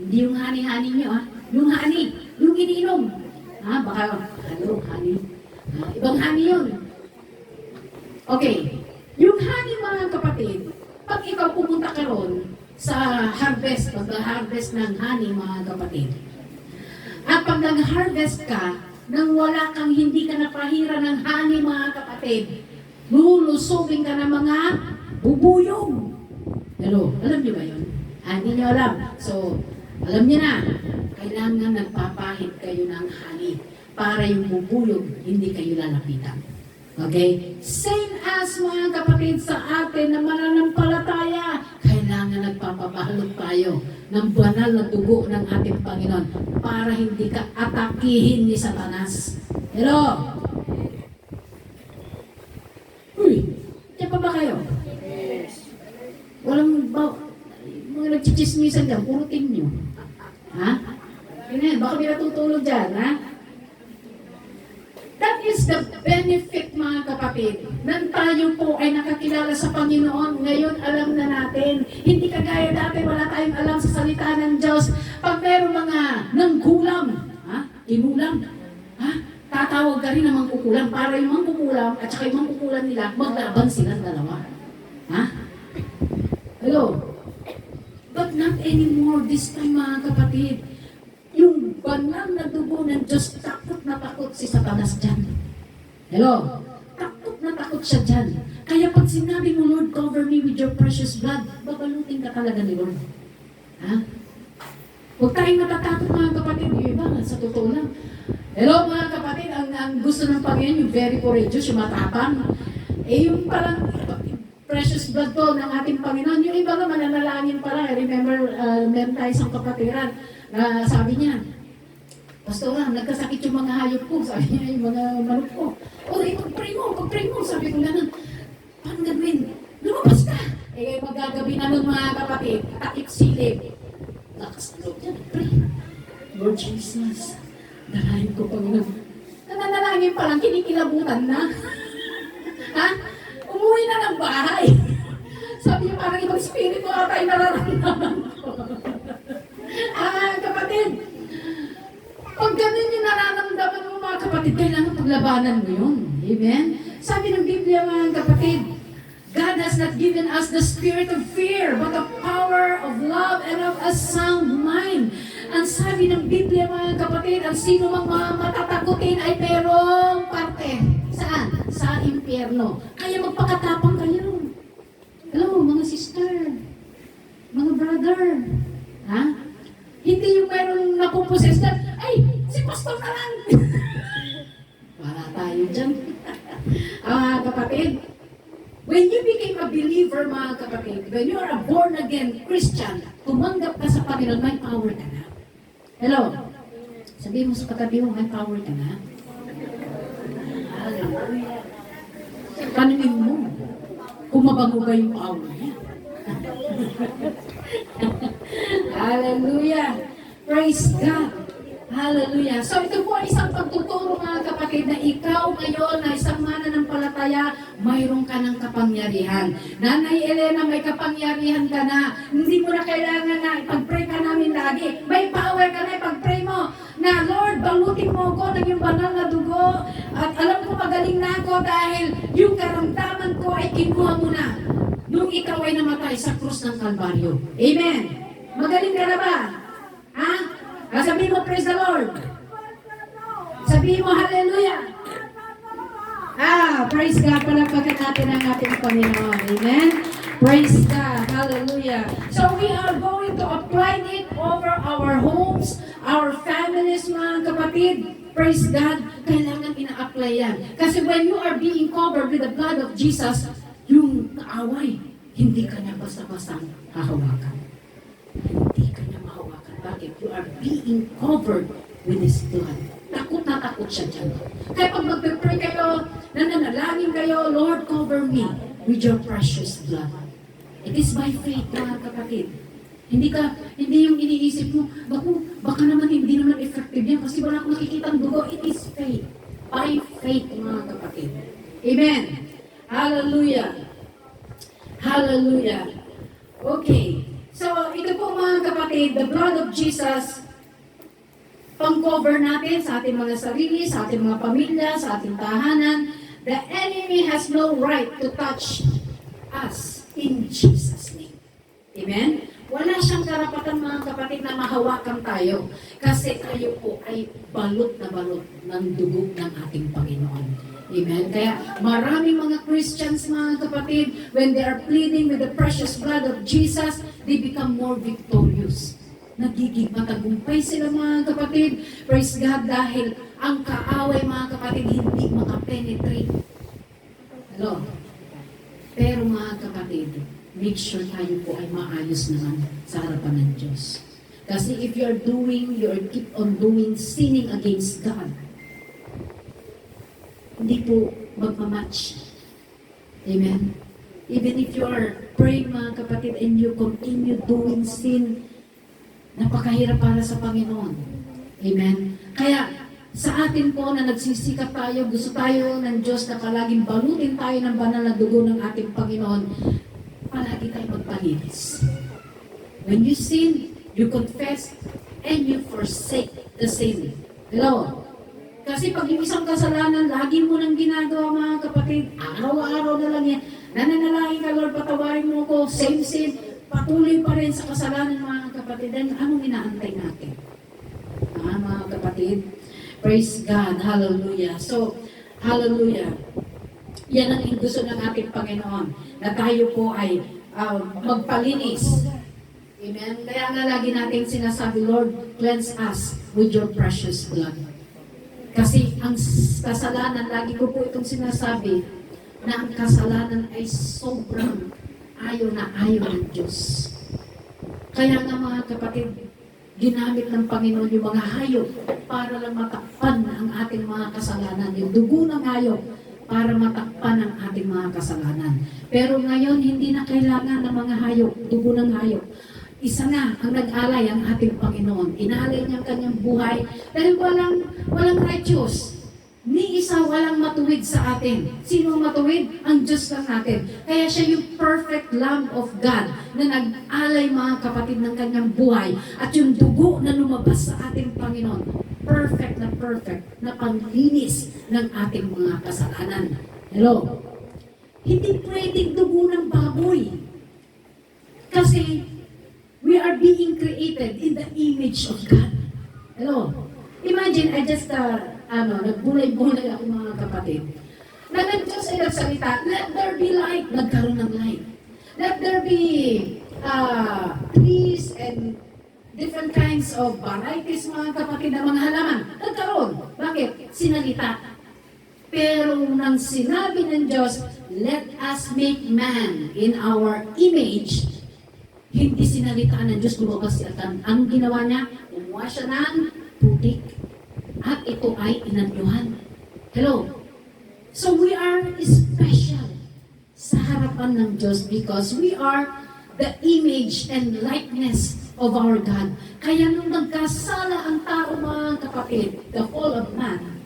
Hindi yung honey niyo, yung honey, yung iniinom. Baka, honey. Ibang honey yun. Okay, yung honey mga kapatid, pag ikaw pumunta ka ron sa harvest, pag-harvest ng honey mga kapatid, at pag nag-harvest ka, nang wala kang hindi ka napahira ng honey mga kapatid, lulusubin ka ng mga bubuyog. Hello, alam niyo ba yun? Hindi niyo alam. So, alam niyo na, kailangan nagpapahid kayo ng honey para yung bubuyog hindi kayo lalapitan. Okay? Same as mga kapatid sa atin na mananampalataya, kailangan nagpapabalot tayo ng banal na dugo ng ating Panginoon para hindi ka atakihin ni Satanas. Hello? Diyan pa ba kayo? Yes. Walang mga nagchichismisan dyan, purutin nyo. Baka may natutulog dyan, That is the benefit, mga kapatid, nang tayo po ay nakakilala sa Panginoon. Ngayon, alam na natin. Hindi kagaya dati, wala tayong alam sa salita ng Diyos. Pag meron mga nanggulam, inulam, tatawag ka rin ng mangkukulam para yung mangkukulam at saka yung mangkukulam nila, maglaban silang dalawa. Hello? But not anymore this time, mga kapatid. Yung banal na dugo ng Diyos, takot na takot si Satanas dyan. Hello? Takot na takot siya dyan. Kaya pag sinabi mo, Lord, cover me with your precious blood, babalutin ka talaga ni Lord. Ha? Huwag tayong natatakot, mga kapatid. Yung iba, sa totoo lang. Hello, mga kapatid, ang gusto ng Panginoon, yung very courageous, yung matapang. Yung parang precious blood to ng ating Panginoon. Yung iba nga, mananalangin pala. I remember, meron tayo isang kapatiran na sabi niya, Pastora, nagkasakit yung mga hayop ko. Sabi niya, yung mga manok ko. Pag-pray mo. Sabi ko ganun. Paano gagawin? Lumabas ka! Magagabi na nun, mga kapatid. Takip silip. Lakas na loob yan. Pray. Lord Jesus, dalahin ko, Panginoon. Nananalangin pa lang, kinikilabutan na. Ha? Umuwi na ng bahay. Sabi niya, parang ibang spirito ata ay nararamdaman ko. Kapatid, pag ganun yung nararamdaman mo, mga kapatid, kailangan paglabanan mo yun. Amen? Sabi ng Biblia, mga kapatid, God has not given us the spirit of fear, but the power of love and of a sound mind. Ang sabi ng Biblia, mga kapatid, ang sino mang mga matatakutin ay merong parte. Saan? Sa impyerno. Kaya magpakatapang kayo. Hello, mga sister, mga brother. Ha? Hindi yung merong napuposes na, ay, si pastor na lang. Wala tayo dyan. Kapatid, when you became a believer, mga kapatid, when you are a born-again Christian, tumanggap ka sa Panginoon, may power ka na. Hello? Sabihin mo sa katabi mo, may power ka na. Hallelujah. Tanungin mo, kung mabago ba yung power niya. Hallelujah. Praise God. Hallelujah. So ito po ay isang pagtuturo, mga kapatid, na ikaw ngayon na isang mananampalataya, mayroon ka ng kapangyarihan. Nanay Elena, may kapangyarihan ka na. Hindi mo na kailangan na ipag-pray ka namin lagi. May power ka na ipag-pray mo na, Lord, balutin mo ko ng yung banal na dugo at alam ko magaling na ako dahil yung karamdaman ko ay kinuha mo na nung ikaw ay namatay sa krus ng Kalbaryo. Amen. Magaling ka na ba? Ha? Sabihin mo, praise the Lord. Sabihin mo, hallelujah. Praise God. Palagpagan natin ang ating Panginoon. Amen. Praise God. Hallelujah. So we are going to apply it over our homes, our families, mga kapatid. Praise God. Kailangan ina-apply yan. Kasi when you are being covered with the blood of Jesus, yung kaaway, hindi ka na basta-basta hahawakan. Hindi ka na mahawakan. Bakit? You are being covered with His blood. Takot na takot siya dyan. Kaya pag mag-pray kayo, nananalangin kayo, Lord, cover me with your precious blood. It is by faith, mga kapatid. Hindi yung iniisip mo, baka naman hindi naman effective yan kasi wala akong nakikitang dugo. It is faith. By faith, mga kapatid. Amen. Hallelujah. Hallelujah. Okay. So, ito po, mga kapatid, the blood of Jesus, pang-cover natin sa ating mga sarili, sa ating mga pamilya, sa ating tahanan. The enemy has no right to touch us in Jesus' name. Amen? Wala siyang karapatan, mga kapatid, na mahawakan tayo kasi tayo po ay balot na balot ng dugo ng ating Panginoon. Amen? Kaya maraming mga Christians, mga kapatid, when they are pleading with the precious blood of Jesus, they become more victorious. Nagiging matagumpay sila, mga kapatid. Praise God, dahil ang kaaway, mga kapatid, hindi makapenetrate. Hello? Pero, mga kapatid, make sure tayo po ay maayos naman sa harapan ng Diyos. Kasi if you keep on doing, sinning against God, hindi po magmamatch. Amen? Even if you are praying, mga kapatid, and you continue doing sin, napakahirap para sa Panginoon. Amen? Kaya, sa atin po na nagsisikap tayo, gusto tayo ng Diyos na palaging balutin tayo ng banal na dugo ng ating Panginoon, palagi tayo magpalinis. When you sin, you confess, and you forsake the sin. Hello? Kasi pag yung isang kasalanan, lagi mo nang ginagawa, mga kapatid, araw-araw na lang yan. Nananalangin ka, Lord, patawarin mo ko, same sin, patuloy pa rin sa kasalanan, mga kapatid. kapatid, then anong inaantay natin? Mga kapatid, praise God, hallelujah. So, hallelujah. Yan ang gusto ng ating Panginoon, na tayo po ay magpalinis. Amen? Kaya nga lagi natin sinasabi, Lord, cleanse us with your precious blood. Kasi ang kasalanan, lagi ko po itong sinasabi, na ang kasalanan ay sobrang ayaw na ayaw ng Diyos. Kaya nga mga kapatid, ginamit ng Panginoon yung mga hayop para lang matakpan ang ating mga kasalanan. Yung dugo ng hayop para matakpan ang ating mga kasalanan. Pero ngayon, hindi na kailangan ng mga hayop, dugo ng hayop. Isa na ang nag-alay ang ating Panginoon. Inalay niya ang kanyang buhay dahil walang righteous. Ni isa walang matuwid sa atin. Sino ang matuwid? Ang Diyos lang natin. Kaya siya yung perfect Lamb of God na nag-alay mga kapatid ng kanyang buhay. At yung dugo na lumabas sa ating Panginoon, perfect na panglinis ng ating mga kasalanan. Hello? Hindi pwedeng dugo ng baboy. Kasi we are being created in the image of God. Hello? Imagine, I just nagbulay-bulay ako mga kapatid. Na nag-Diyos ay nagsalita, let there be light. Nagkaroon ng light. Let there be trees and different kinds of varieties mga kapatid na mga halaman. Nagkaroon. Bakit? Sinalita. Pero nang sinabi ng Diyos, let us make man in our image, hindi sinalitaan ng Diyos, lumabas si Atan. Anong ginawa niya? Kumuha siya ng putik. At ito ay inanyuhan. Hello? So we are special sa harapan ng Diyos because we are the image and likeness of our God. Kaya nung nagkasala ang tao mga kapatid, the fall of man,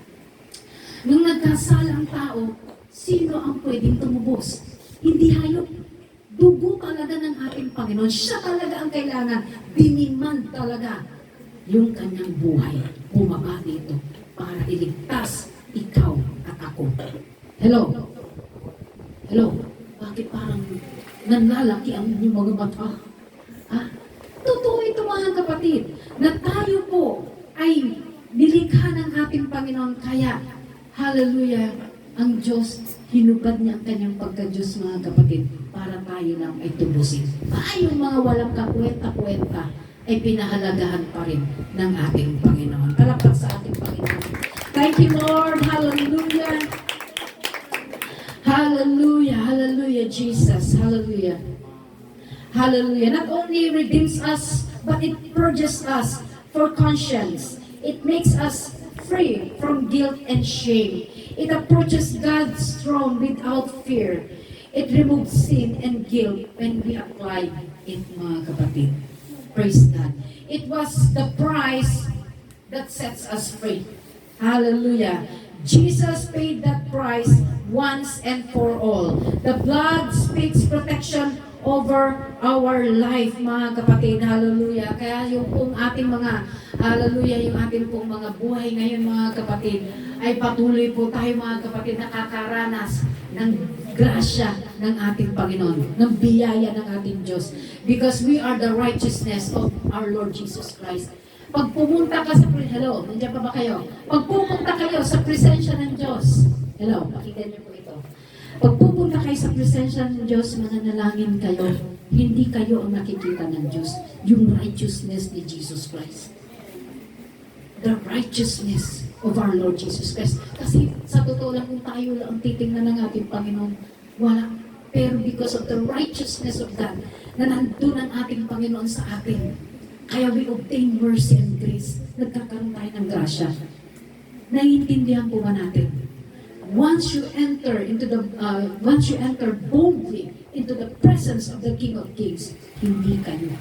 nung nagkasala ang tao, sino ang pwedeng tumubos? Hindi hayop. Dugo talaga ng ating Panginoon. Siya talaga ang kailangan. Diniman talaga yung kanyang buhay. Bumaba dito para iligtas ikaw at ako. Hello? Hello? Bakit parang nanlalaki ang inyong mga mata? Ha? Totoo ito mga kapatid, na tayo po ay nilikha ng ating Panginoon. Kaya, hallelujah, ang Diyos, hinubad niya ang kanyang pagka-Diyos mga kapatid para tayo lang ay tubusin. Tayong mga walang kakwenta-kwenta ay pinahalagahan pa rin ng ating Panginoon. Palakpak sa ating Panginoon. Thank you, Lord. Hallelujah. Hallelujah. Hallelujah, Jesus. Hallelujah. Hallelujah. Not only redeems us, but it purges us for conscience. It makes us free from guilt and shame. It approaches God's throne without fear. It removes sin and guilt when we apply it, mga kapatid. Praise God. It was the price that sets us free. Hallelujah. Jesus paid that price once and for all. The blood speaks protection over our life, mga kapatid. Hallelujah. Kaya yung pong ating mga, hallelujah, yung ating pong mga buhay ngayon, mga kapatid, ay patuloy po tayo, mga kapatid, nakakaranas ng grasya ng ating Panginoon, ng biyaya ng ating Diyos. Because we are the righteousness of our Lord Jesus Christ. Pag pumunta ka sa, hello, nandiyan pa ba kayo? Pag pumunta kayo sa presensya ng Diyos, hello, pakinggan niyo po ito. Pag pupunta kayo sa presensya ng Diyos, mananalangin kayo, hindi kayo ang nakikita ng Diyos, yung righteousness ni Jesus Christ. The righteousness of our Lord Jesus Christ. Kasi sa totoo lang kung tayo lang ang titingnan ng ating Panginoon, wala. Pero because of the righteousness of God, na nandun ang ating Panginoon sa atin, kaya we obtain mercy and grace. Nagkakaroon tayo ng grasya. Naiintindihan po ba natin? Once you enter boldly into the presence of the King of Kings, hindi kayo,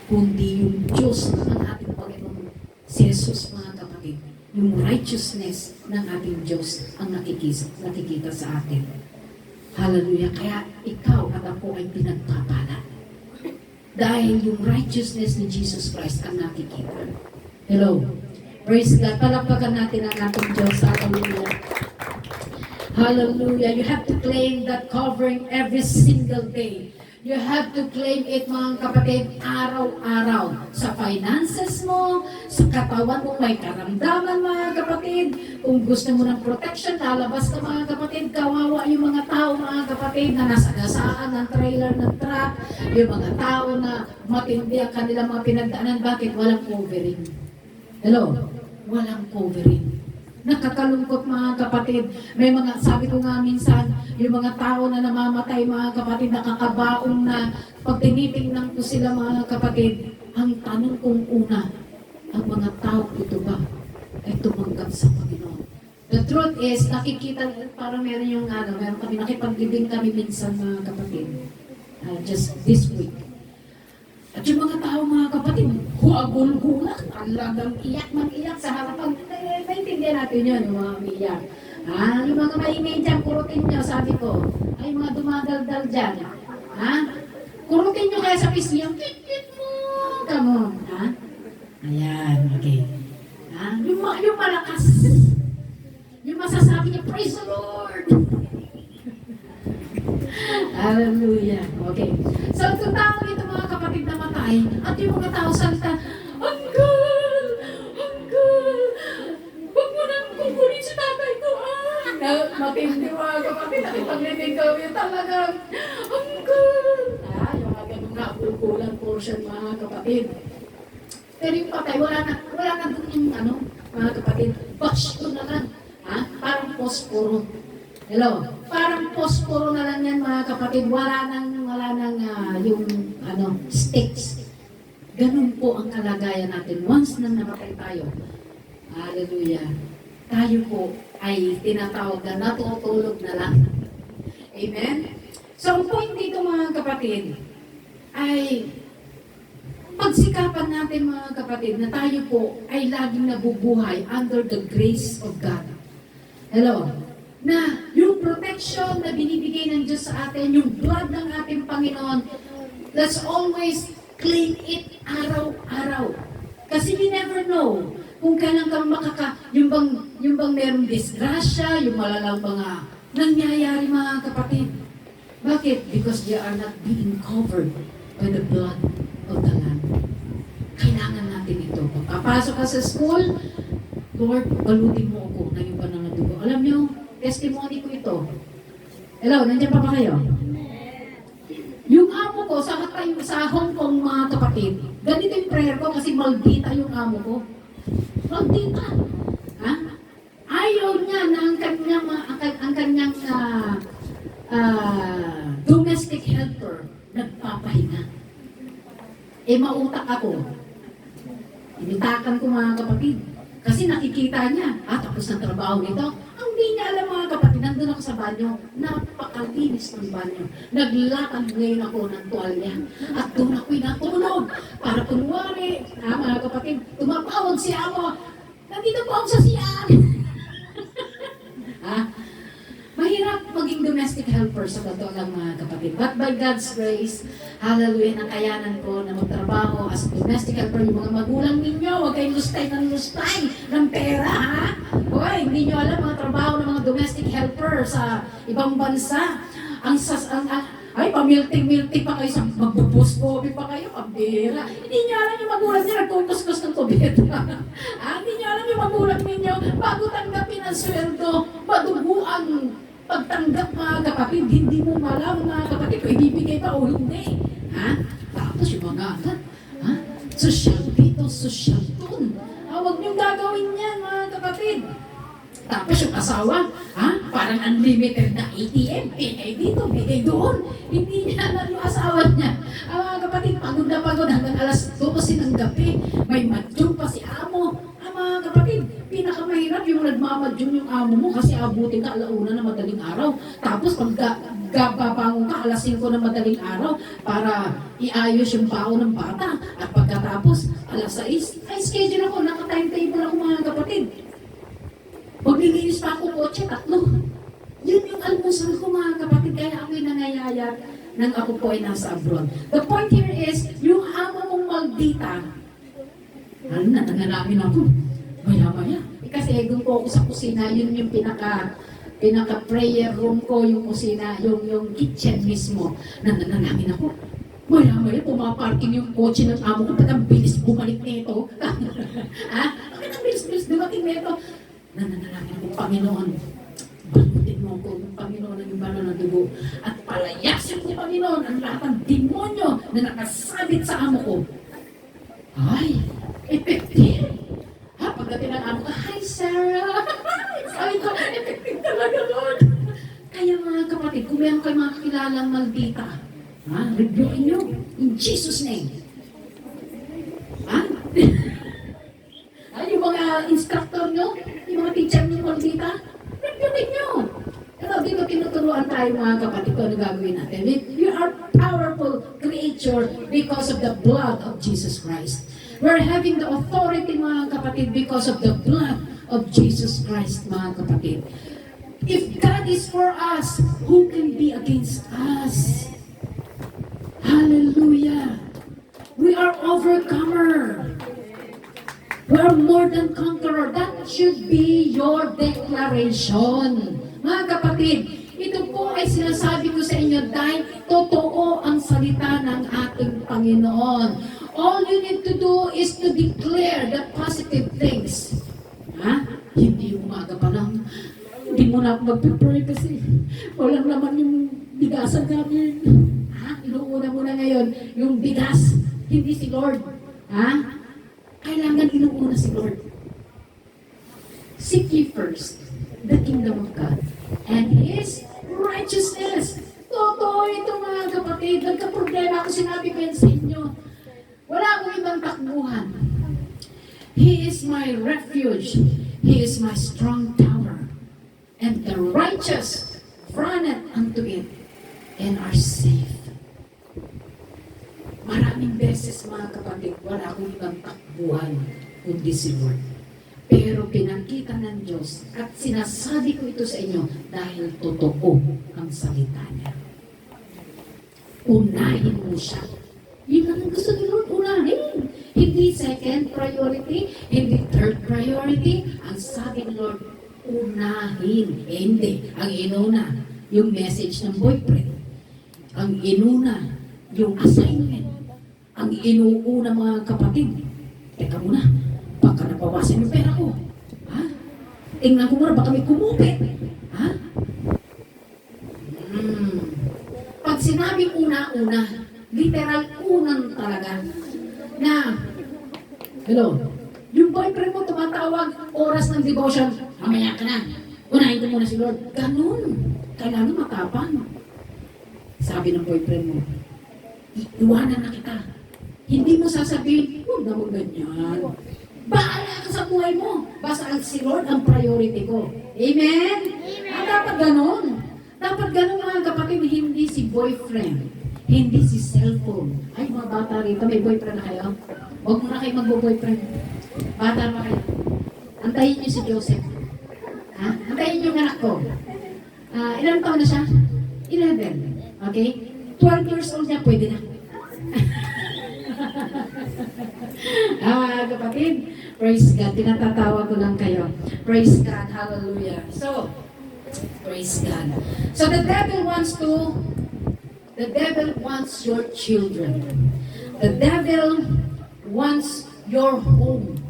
kundi yung Diyos ng ating Panginoon, si Jesus, mga kapatid. Yung righteousness ng ating Diyos ang nakikita sa atin. Hallelujah. Kaya ikaw at ako ay pinagpapala. Dahil yung righteousness ni Jesus Christ ang nakikita. Hello. Praise God. Palakpakan natin ang ating Diyos. Hallelujah. Hallelujah. You have to claim that covering every single day. You have to claim it, mga kapatid, araw-araw. Sa finances mo, sa katawan mo, may karamdaman, mga kapatid. Kung gusto mo ng protection, lalabas ka, mga kapatid. Kawawa yung mga tao, mga kapatid, na nasagasaan ng trailer ng truck. Yung mga tao na matindi ang kanilang mga pinagdaanan. Bakit? Walang covering. Hello? Walang covering. Nakakalungkot, mga kapatid. May mga, sabi ko nga minsan, yung mga tao na namamatay, mga kapatid, nakakabaong na pag tinitingnan ko sila, mga kapatid, ang tanong kong una, ang mga tao ito ba ay tumanggap sa Panginoon? The truth is, nakikita, parang meron yung meron kami, nakipaglibing kami minsan, mga kapatid, just this week. At yung mga tao, mga kapatid, huagul-hulak, talagang iyak sa harapan. Naintindihan natin yun, yung mga umiiyak. Yung mga maingay dyan, kurutin nyo, sabi ko. Ay, mga dumadaldal dyan. Kurutin nyo kaya sa piso yung kit-kit mo. Come on. Ayan, okay. Yung malakas. Yung masasabi niya, praise the Lord. Hallelujah. Okay. So, itong tao ito, mga kapatid, namatay. At yung mga tao salita, Uncle! Uncle! Huwag mo nang kukunin si tatay ko, matindi, mga kapatid. Nakipaglinig kami talagang, Uncle! Yung mga ganun nga, kulkulang portion, mga kapatid. Pero yung patay, wala na dun yung, mga kapatid, bash ko na lang. Parang posporo. Hello? Parang posporo na lang yan, mga kapatid. Wala nang yung sticks. Ganun po ang kalagayan natin. Once na namatay tayo, hallelujah, tayo po ay tinatawag na natutulog na lang. Amen? So, ang point dito, mga kapatid, ay pagsikapan natin, mga kapatid, na tayo po ay laging nabubuhay under the grace of God. Hello? Na yung protection na binibigay ng Diyos sa atin, yung blood ng ating Panginoon, let's always claim it araw-araw. Kasi we never know kung kailan kang yung bang merong disgrasya, yung malalang mga nangyayari, mga kapatid. Bakit? Because they are not being covered by the blood of the Lamb. Kailangan natin ito. Kung papasok ka sa school, Lord, balutin mo ako ng iba ng dugo. Alam niyo, testimony ko ito. Hello, nandiyan pa ba kayo? Yung amo ko, sa Hong Kong, mga kapatid, ganito yung prayer ko kasi maldita yung amo ko. Maldita. Ayaw niya na ang kanyang domestic helper nagpapahinga. Mautak ako. Initakan ko, mga kapatid. Kasi nakikita niya, tapos ng trabaho nito, ang di niya alam, mga kapatid, nandun ako sa banyo, napakalinis ng banyo. Naglatag ngayon ako ng tuwalya, at doon ako'y natulog. Para kunwari, mga kapatid, tumapawag si amo, nandito po ako sa CR. Mahirap maging domestic helper sa totoo lang, mga kapatid. But by God's grace, hallelujah, nakayanan ko na magtrabaho as domestic helper. Yung mga magulang ninyo, huwag kayong lustay ng pera, Hoy, hindi nyo alam mga trabaho ng mga domestic helper sa ibang bansa. Ay, pamilting-milting pa kayo sa magbubus-bobi pa kayo, pambira. Hindi nyo alam yung magulang nyo, nagkukus-kus ng kubeta. Hindi nyo alam yung magulang ninyo, bago tanggapin ang sweldo, maduguan pagtanggap, mga kapatid, hindi mo malam, mga kapatid, kung ibibigay pa o hindi. Tapos yung mga social dito, social doon. Huwag niyong gagawin yan, mga kapatid. Tapos yung asawa, parang unlimited na ATM, bigay dito, bigay doon. Hindi niya alam yung asawa niya. Mga kapatid, pagod na pagod hanggang alas 12 ng gabi. May madyong pa si amo. Mga kapatid, pinakamahirap yung nagmamadyong yung amo mo kasi abutin ka alauna na madaling araw. Tapos pag babangon ka alas 5 na madaling araw para iayos yung bao ng bata. At pagkatapos, alas 6, ay schedule ako, naka-timetable ako, mga kapatid. Maglilinis pa ako kotse, 3. Yun yung almusal ko, mga kapatid, kaya ako'y nangayayat nang ako po ay nasa abroad. The point here is, yung amo mong maldita, nananamin ako, maya-maya. Kasi doon po ako sa kusina, yun yung pinaka pinaka-prayer room ko, yung kusina, yung kitchen mismo. Nananalangin ako. Maya-maya, pumaparking yung kotse ng amo ko, ba't ang bilis bumalik nito? Ha? Bakit ang bilis-bilis dumating nito? Nananalangin ako, Panginoon, balutin mo ko ng Panginoon ng yung banal na dugo at palayasin ni Panginoon ang lahat ng demonyo na nakasabit sa amo ko. Ay, effective. Ha, pagdating ng amo ko, hi Sarah! Sabi ko, effective talaga, Lord. Kaya mga kapatid, kung meron kayo mga kakilalang maldita, ha, rebukin nyo in Jesus' name. Ha? Yung mga instructor nyo, yung mga teacher nyo maldita, rebukin nyo. Pero dito tinuturuan tayo mga kapatid kung ano gagawin natin. We are powerful creature because of the blood of Jesus Christ. We're having the authority mga kapatid because of the blood of Jesus Christ mga kapatid. If God is for us, who can be against us? Hallelujah! We are overcomer. We are more than conqueror. That should be your declaration. Mga kapatid, ito po ay sinasabi ko sa inyo dahil totoo ang salita ng ating Panginoon. All you need to do is to declare the positive things. Ha? Hindi umaga pa lang. Hindi mo na ako mag-pray kasi walang laman yung bigasan namin. Ha? Inuuna mo na ngayon yung bigas, hindi si Lord. Ha? Kailangan inuuna si Lord. Seek ye first the kingdom of God and His righteousness. Totoo ito mga kapatid. Nagka-problema ako, sinabi ko yan sa inyo. Wala akong ibang takbuhan. He is my refuge. He is my strong tower. And the righteous runneth unto it and are safe. Maraming beses mga kapatid, wala akong ibang takbuhan kundi si Lord. Pero pinakita ng Diyos at sinasabi ko ito sa inyo dahil totoo ang salita niya. Unahin mo siya. Yun ang gusto ni Lord, unahin. Hindi second priority, hindi third priority. Ang sabi ni Lord, unahin. Hindi. Ang inuna, yung message ng boyfriend. Ang inuna, yung assignment. Ang inuuna mga kapatid. Teka muna. Baka nabawasan yung pera ko. Ha? Tingnan ko muna, baka may kumupit. Ha? Pag sinabing una-una, literal unang talaga, na, hello, yung boyfriend mo tumatawag, oras ng devotion, mamaya ka na, unahin ko muna si Lord. Ganun. Kailangan matapang. Sabi ng boyfriend mo, iwanan na kita. Hindi mo sasabihin, huwag na mo ganyan. Bahala ka sa buhay mo. Basta ang si Lord ang priority ko. Amen? Amen. Dapat ganun. Dapat ganun mga kapatid, hindi si boyfriend. Hindi si cellphone. Ay, mga bata rito, may boyfriend na kayo? Huwag mo na kayo magbo-boyfriend. Bata na kayo. Antayin niyo si Joseph. Ha? Antayin niyo yung anak ko. Ilang taon na siya? 11. Okay? 12 years old niya, pwede na. Kapatid, praise God. Tinatatawa ko lang kayo. Praise God. Hallelujah. So, praise God. So the devil wants your children. The devil wants your home.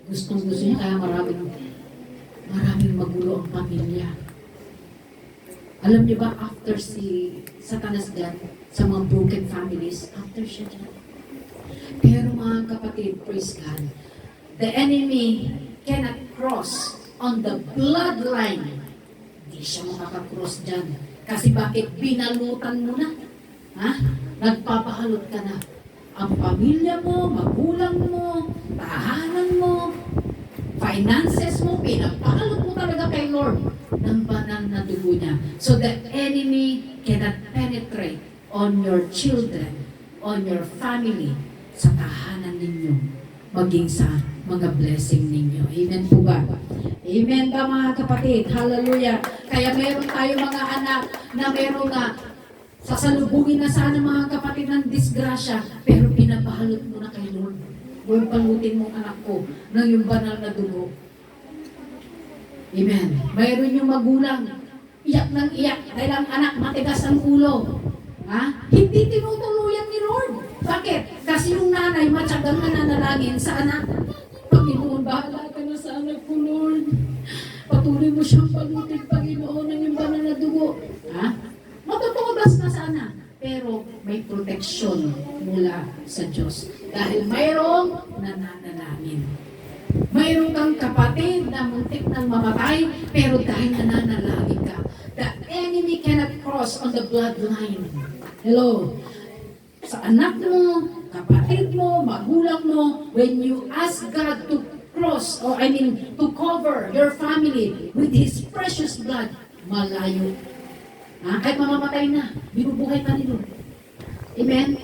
Gusto niya, kaya maraming magulo ang pamilya. Alam niyo ba, after si Satanas dyan, sa mga broken families, after siya dyan. Pero mga kapatid, praise God, the enemy cannot cross on the bloodline. Hindi siya makakakross dyan. Kasi bakit? Binalutan mo na. Ha? Nagpapahalot ka na. Ang pamilya mo, magulang mo, tahanan mo, finances mo, pinapahalot mo talaga kay Lord ng banal na dugo niya. So the enemy cannot penetrate on your children, on your family, sa tahanan ninyo, maging sa mga blessing ninyo. Amen po ba? Amen ba mga kapatid? Hallelujah! Kaya meron tayo mga anak na meron nga sasalubungin na sana mga kapatid ng disgrasya, pero pinapahalot mo na kay Lord. Huwag palutin mo anak ko ng yung banal na dugo. Amen. Mayroon yung magulang iyak ng iyak dahil ang anak matigas ang ulo. Ha? Hindi tinutuluyan ni Lord. Bakit? Kasi yung nanay matyagang nananalangin sa anak. Panginoon, bahala ka na sa anak ko, Lord. Patuloy mo siyang palutin, Panginoon, ng yung banal na dugo. Ha? Matutugas na sana. Pero may proteksyon mula sa Diyos. Dahil mayroong nananalangin. Mayroong kang kapatid na muntik ng mamatay, pero dahil nananalangin ka, the enemy cannot cross on the bloodline. Hello? Sa anak mo, kapatid mo, magulang mo, when you ask God to cross, or to cover your family with His precious blood, malayo. Kahit mamamatay na, binubuhay pa ni Lord. Amen?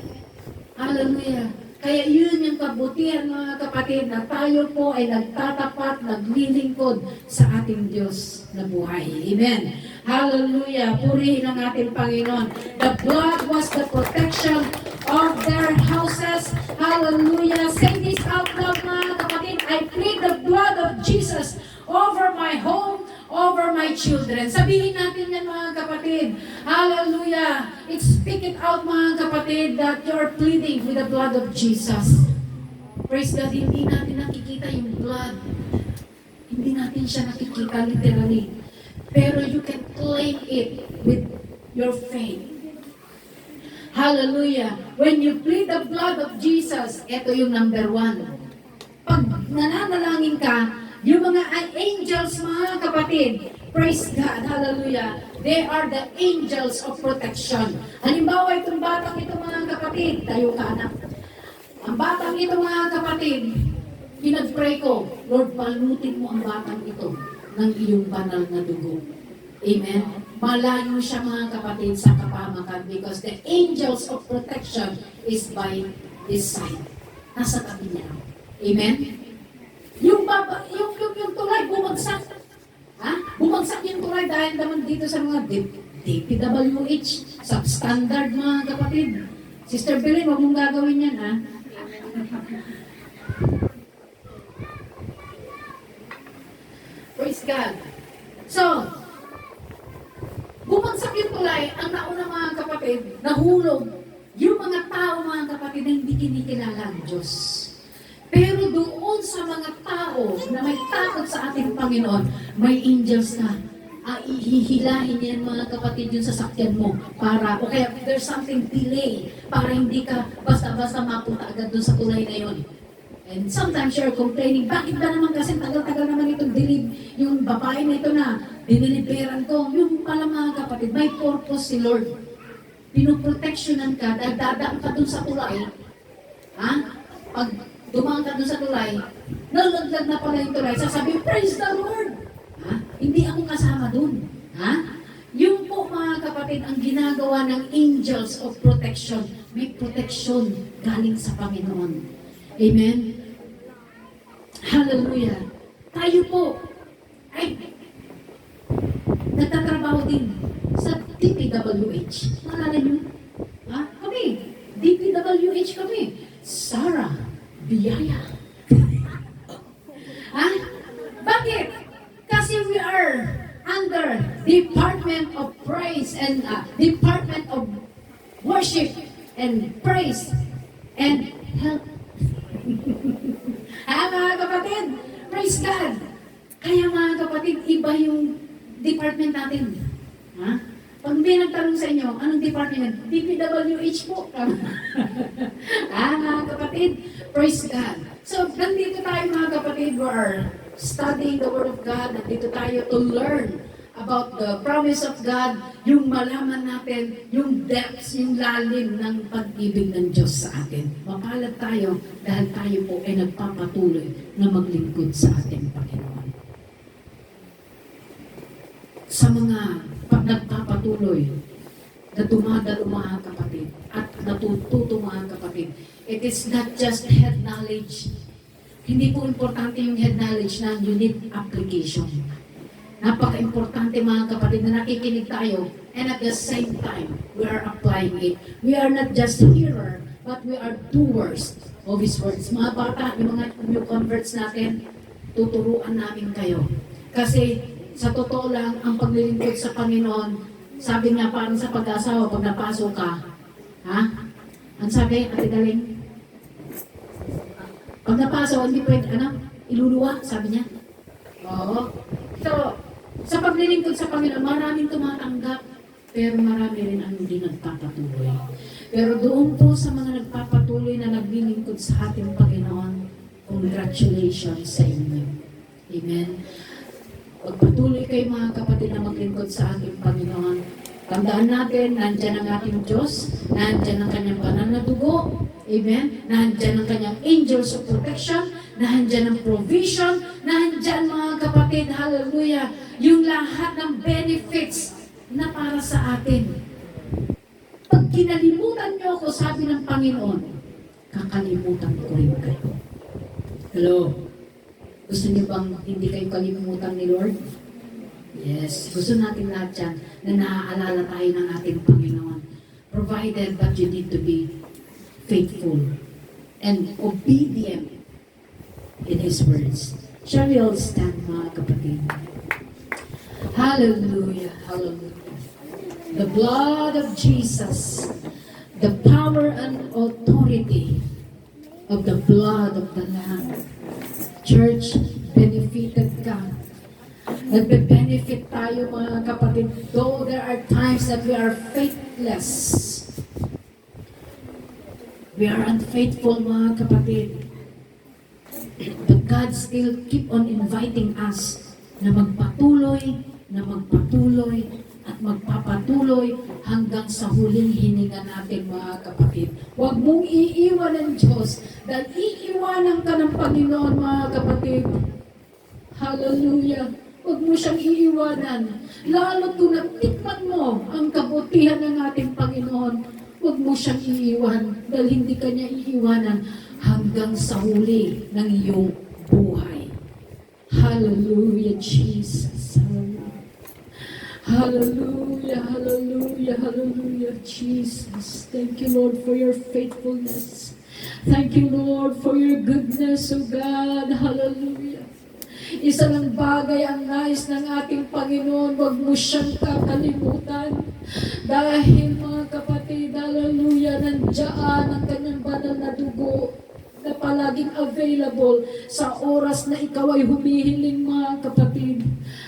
Hallelujah. Kaya yun yung kabutihan, mga kapatid, na tayo po ay nagtatapat, naglilingkod sa ating Diyos na buhay. Amen. Hallelujah. Purihin ang ating Panginoon. The blood was the protection of their houses. Hallelujah. Say this out loud, mga kapatid. I plead the blood of Jesus over my home, over my children. Sabihin natin yan, mga kapatid. Hallelujah. Speak it out, mga kapatid, that you're pleading with the blood of Jesus. Praise God, hindi natin nakikita yung blood. Hindi natin siya nakikita literally. Pero you can claim it with your faith. Hallelujah. When you plead the blood of Jesus, ito yung number 1. Pag nananalangin ka, yung mga angels, mga kapatid, praise God, hallelujah, they are the angels of protection. Halimbawa, itong batang ito, mga kapatid, tayo ka na. Ang batang ito, mga kapatid, pinag-pray ko, Lord, palutin mo ang batang ito ng iyong banal na dugo. Amen? Malayo siya, mga kapatid, sa kapamakan because the angels of protection is by His side. Nasa tabi niya. Amen? Yung tulay, bumagsak. Bumagsak yung tulay dahil naman dito sa mga DPWH, substandard, mga kapatid. Sister Belen, huwag mong gagawin yan, ha? Praise God. So, bumagsak yung tulay, ang nauna, mga kapatid, nahulog yung mga tao, mga kapatid, na hindi kinikilala ang Diyos. Pero doon sa mga tao na may takot sa ating Panginoon, may angels na ihihilahin yan, mga kapatid, yung sasakyan mo para, o kaya there's something delay para hindi ka basta-basta mapunta agad doon sa tulay na yun. And sometimes you're complaining, bakit ba naman kasi tagal-tagal naman itong yung babae na ito na diniliberan ko. Yung pala, mga kapatid, may purpose si Lord. Pinoproteksyonan ka dahil dadaan ka doon sa tulay. Pag dumaan ka doon sa tulay, nalaglag na pala yung tulay, sasabihin, praise the Lord! Hindi ako kasama doon. Yung po, mga kapatid, ang ginagawa ng angels of protection, may protection galing sa Panginoon. Amen? Hallelujah! Tayo po ay nagtatrabaho din sa DPWH. Nalala niyo? Kami, DPWH kami. Sarah Biyaya. Bakit? Kasi we are under Department of Praise and Department of Worship and Praise and Help. Mga kapatid, praise God. Kaya, mga kapatid, iba yung department natin. Pag may nagtanong sa inyo, anong department? DPWH po. Mga kapatid, praise God. So, nandito tayo, mga kapatid, we are studying the Word of God. Nandito tayo to learn about the promise of God, yung malaman natin, yung depths, yung lalim ng pag-ibig ng Diyos sa atin. Mapalad tayo dahil tayo po ay nagpapatuloy na maglingkod sa ating Panginoon. Sa mga nagpapatuloy na dumadalo, mga kapatid, at natututo, mga kapatid, it is not just head knowledge. Hindi po importante yung head knowledge na you need application. Napaka-importante, mga kapatid, na nakikinig tayo and at the same time, we are applying it. We are not just hearer, but we are doers of His words. Mga bata, yung mga new converts natin, tuturuan namin kayo. Kasi sa totoo lang, ang paglilingkod sa Panginoon, sabi nga parang sa pag-asawa, pag napasok ka, ha? Ang sabi, Ate Galing, pag napasok, hindi pwede, iluluwa, sabi niya. Oo. So, sa paglilingkod sa Panginoon, maraming tumatanggap, pero marami rin ang hindi nagpapatuloy. Pero doon po sa mga nagpapatuloy na naglilingkod sa ating Panginoon, congratulations sa inyo. Amen. Pagpatuloy kayo mga kapatid na maglingkod sa ating Panginoon. Tandaan natin, nandyan ang ating Diyos, nandyan ang kanyang banal na dugo, amen, nandyan ang kanyang angels of protection, nandyan ang provision, nandyan mga kapatid, hallelujah, yung lahat ng benefits na para sa atin. Pag kinalimutan niyo ako, sabi ng Panginoon, kakalimutan ko rin kayo. Hello? Gusto niyo bang hindi kayo kalimutan ni Lord? Yes. Gusto natin lahat yan na naaalala tayo ng ating Panginoon. Provided that you need to be faithful and obedient in His words. Shall we all stand, mga kapatid? Hallelujah, hallelujah. The blood of Jesus, the power and authority of the blood of the Lamb. Church, benefited ka. Nagbe-benefit tayo mga kapatid. Though there are times that we are faithless. We are unfaithful mga kapatid. But God still keep on inviting us na magpatuloy, at magpapatuloy hanggang sa huling hininga natin mga kapatid. Huwag mong iiwan ng Diyos dahil iiwanan ka ng Panginoon mga kapatid. Hallelujah! Huwag mo siyang iiwanan. Lalo kung natikman mo ang kabutihan ng ating Panginoon, huwag mo siyang iiwan dahil hindi ka niya iiwanan hanggang sa huli ng iyong buhay. Hallelujah, Jesus. Hallelujah, hallelujah, hallelujah, Jesus. Thank you, Lord, for your faithfulness. Thank you, Lord, for your goodness, O God. Hallelujah. Isa lang bagay ang nais ng ating Panginoon, wag mo siyang kakalimutan. Dahil mga kapatid, hallelujah, nandiyan ang kanyang banal na dugo na palaging available sa oras na ikaw ay humihiling mga kapatid.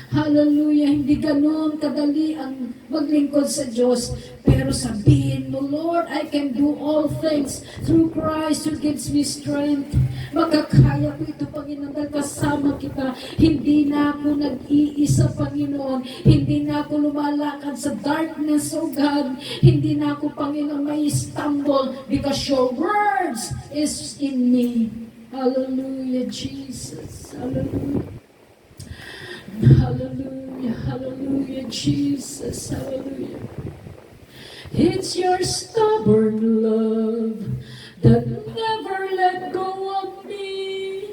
Hallelujah, hindi ganoon kadali ang maglingkod sa Diyos. Pero sabihin mo, Lord, I can do all things through Christ who gives me strength. Magkakaya ko ito, Panginoon, dahil kasama kita. Hindi na ako nag-iisa, Panginoon. Hindi na ako lumalakad sa darkness, O God. Hindi na ako, Panginoon, may stumble because your words is in me. Hallelujah, Jesus. Hallelujah. Hallelujah, hallelujah, Jesus, hallelujah. It's your stubborn love that never let go of me.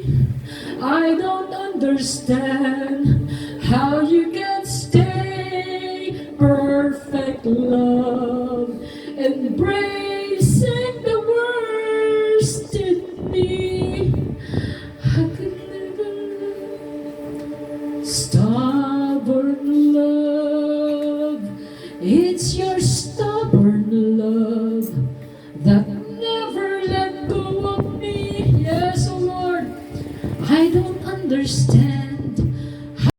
I don't understand how you can stay. Perfect love, embracing the worst in me. I could never stubborn love. It's your stubborn love that never let go of me. Yes, oh Lord, I don't understand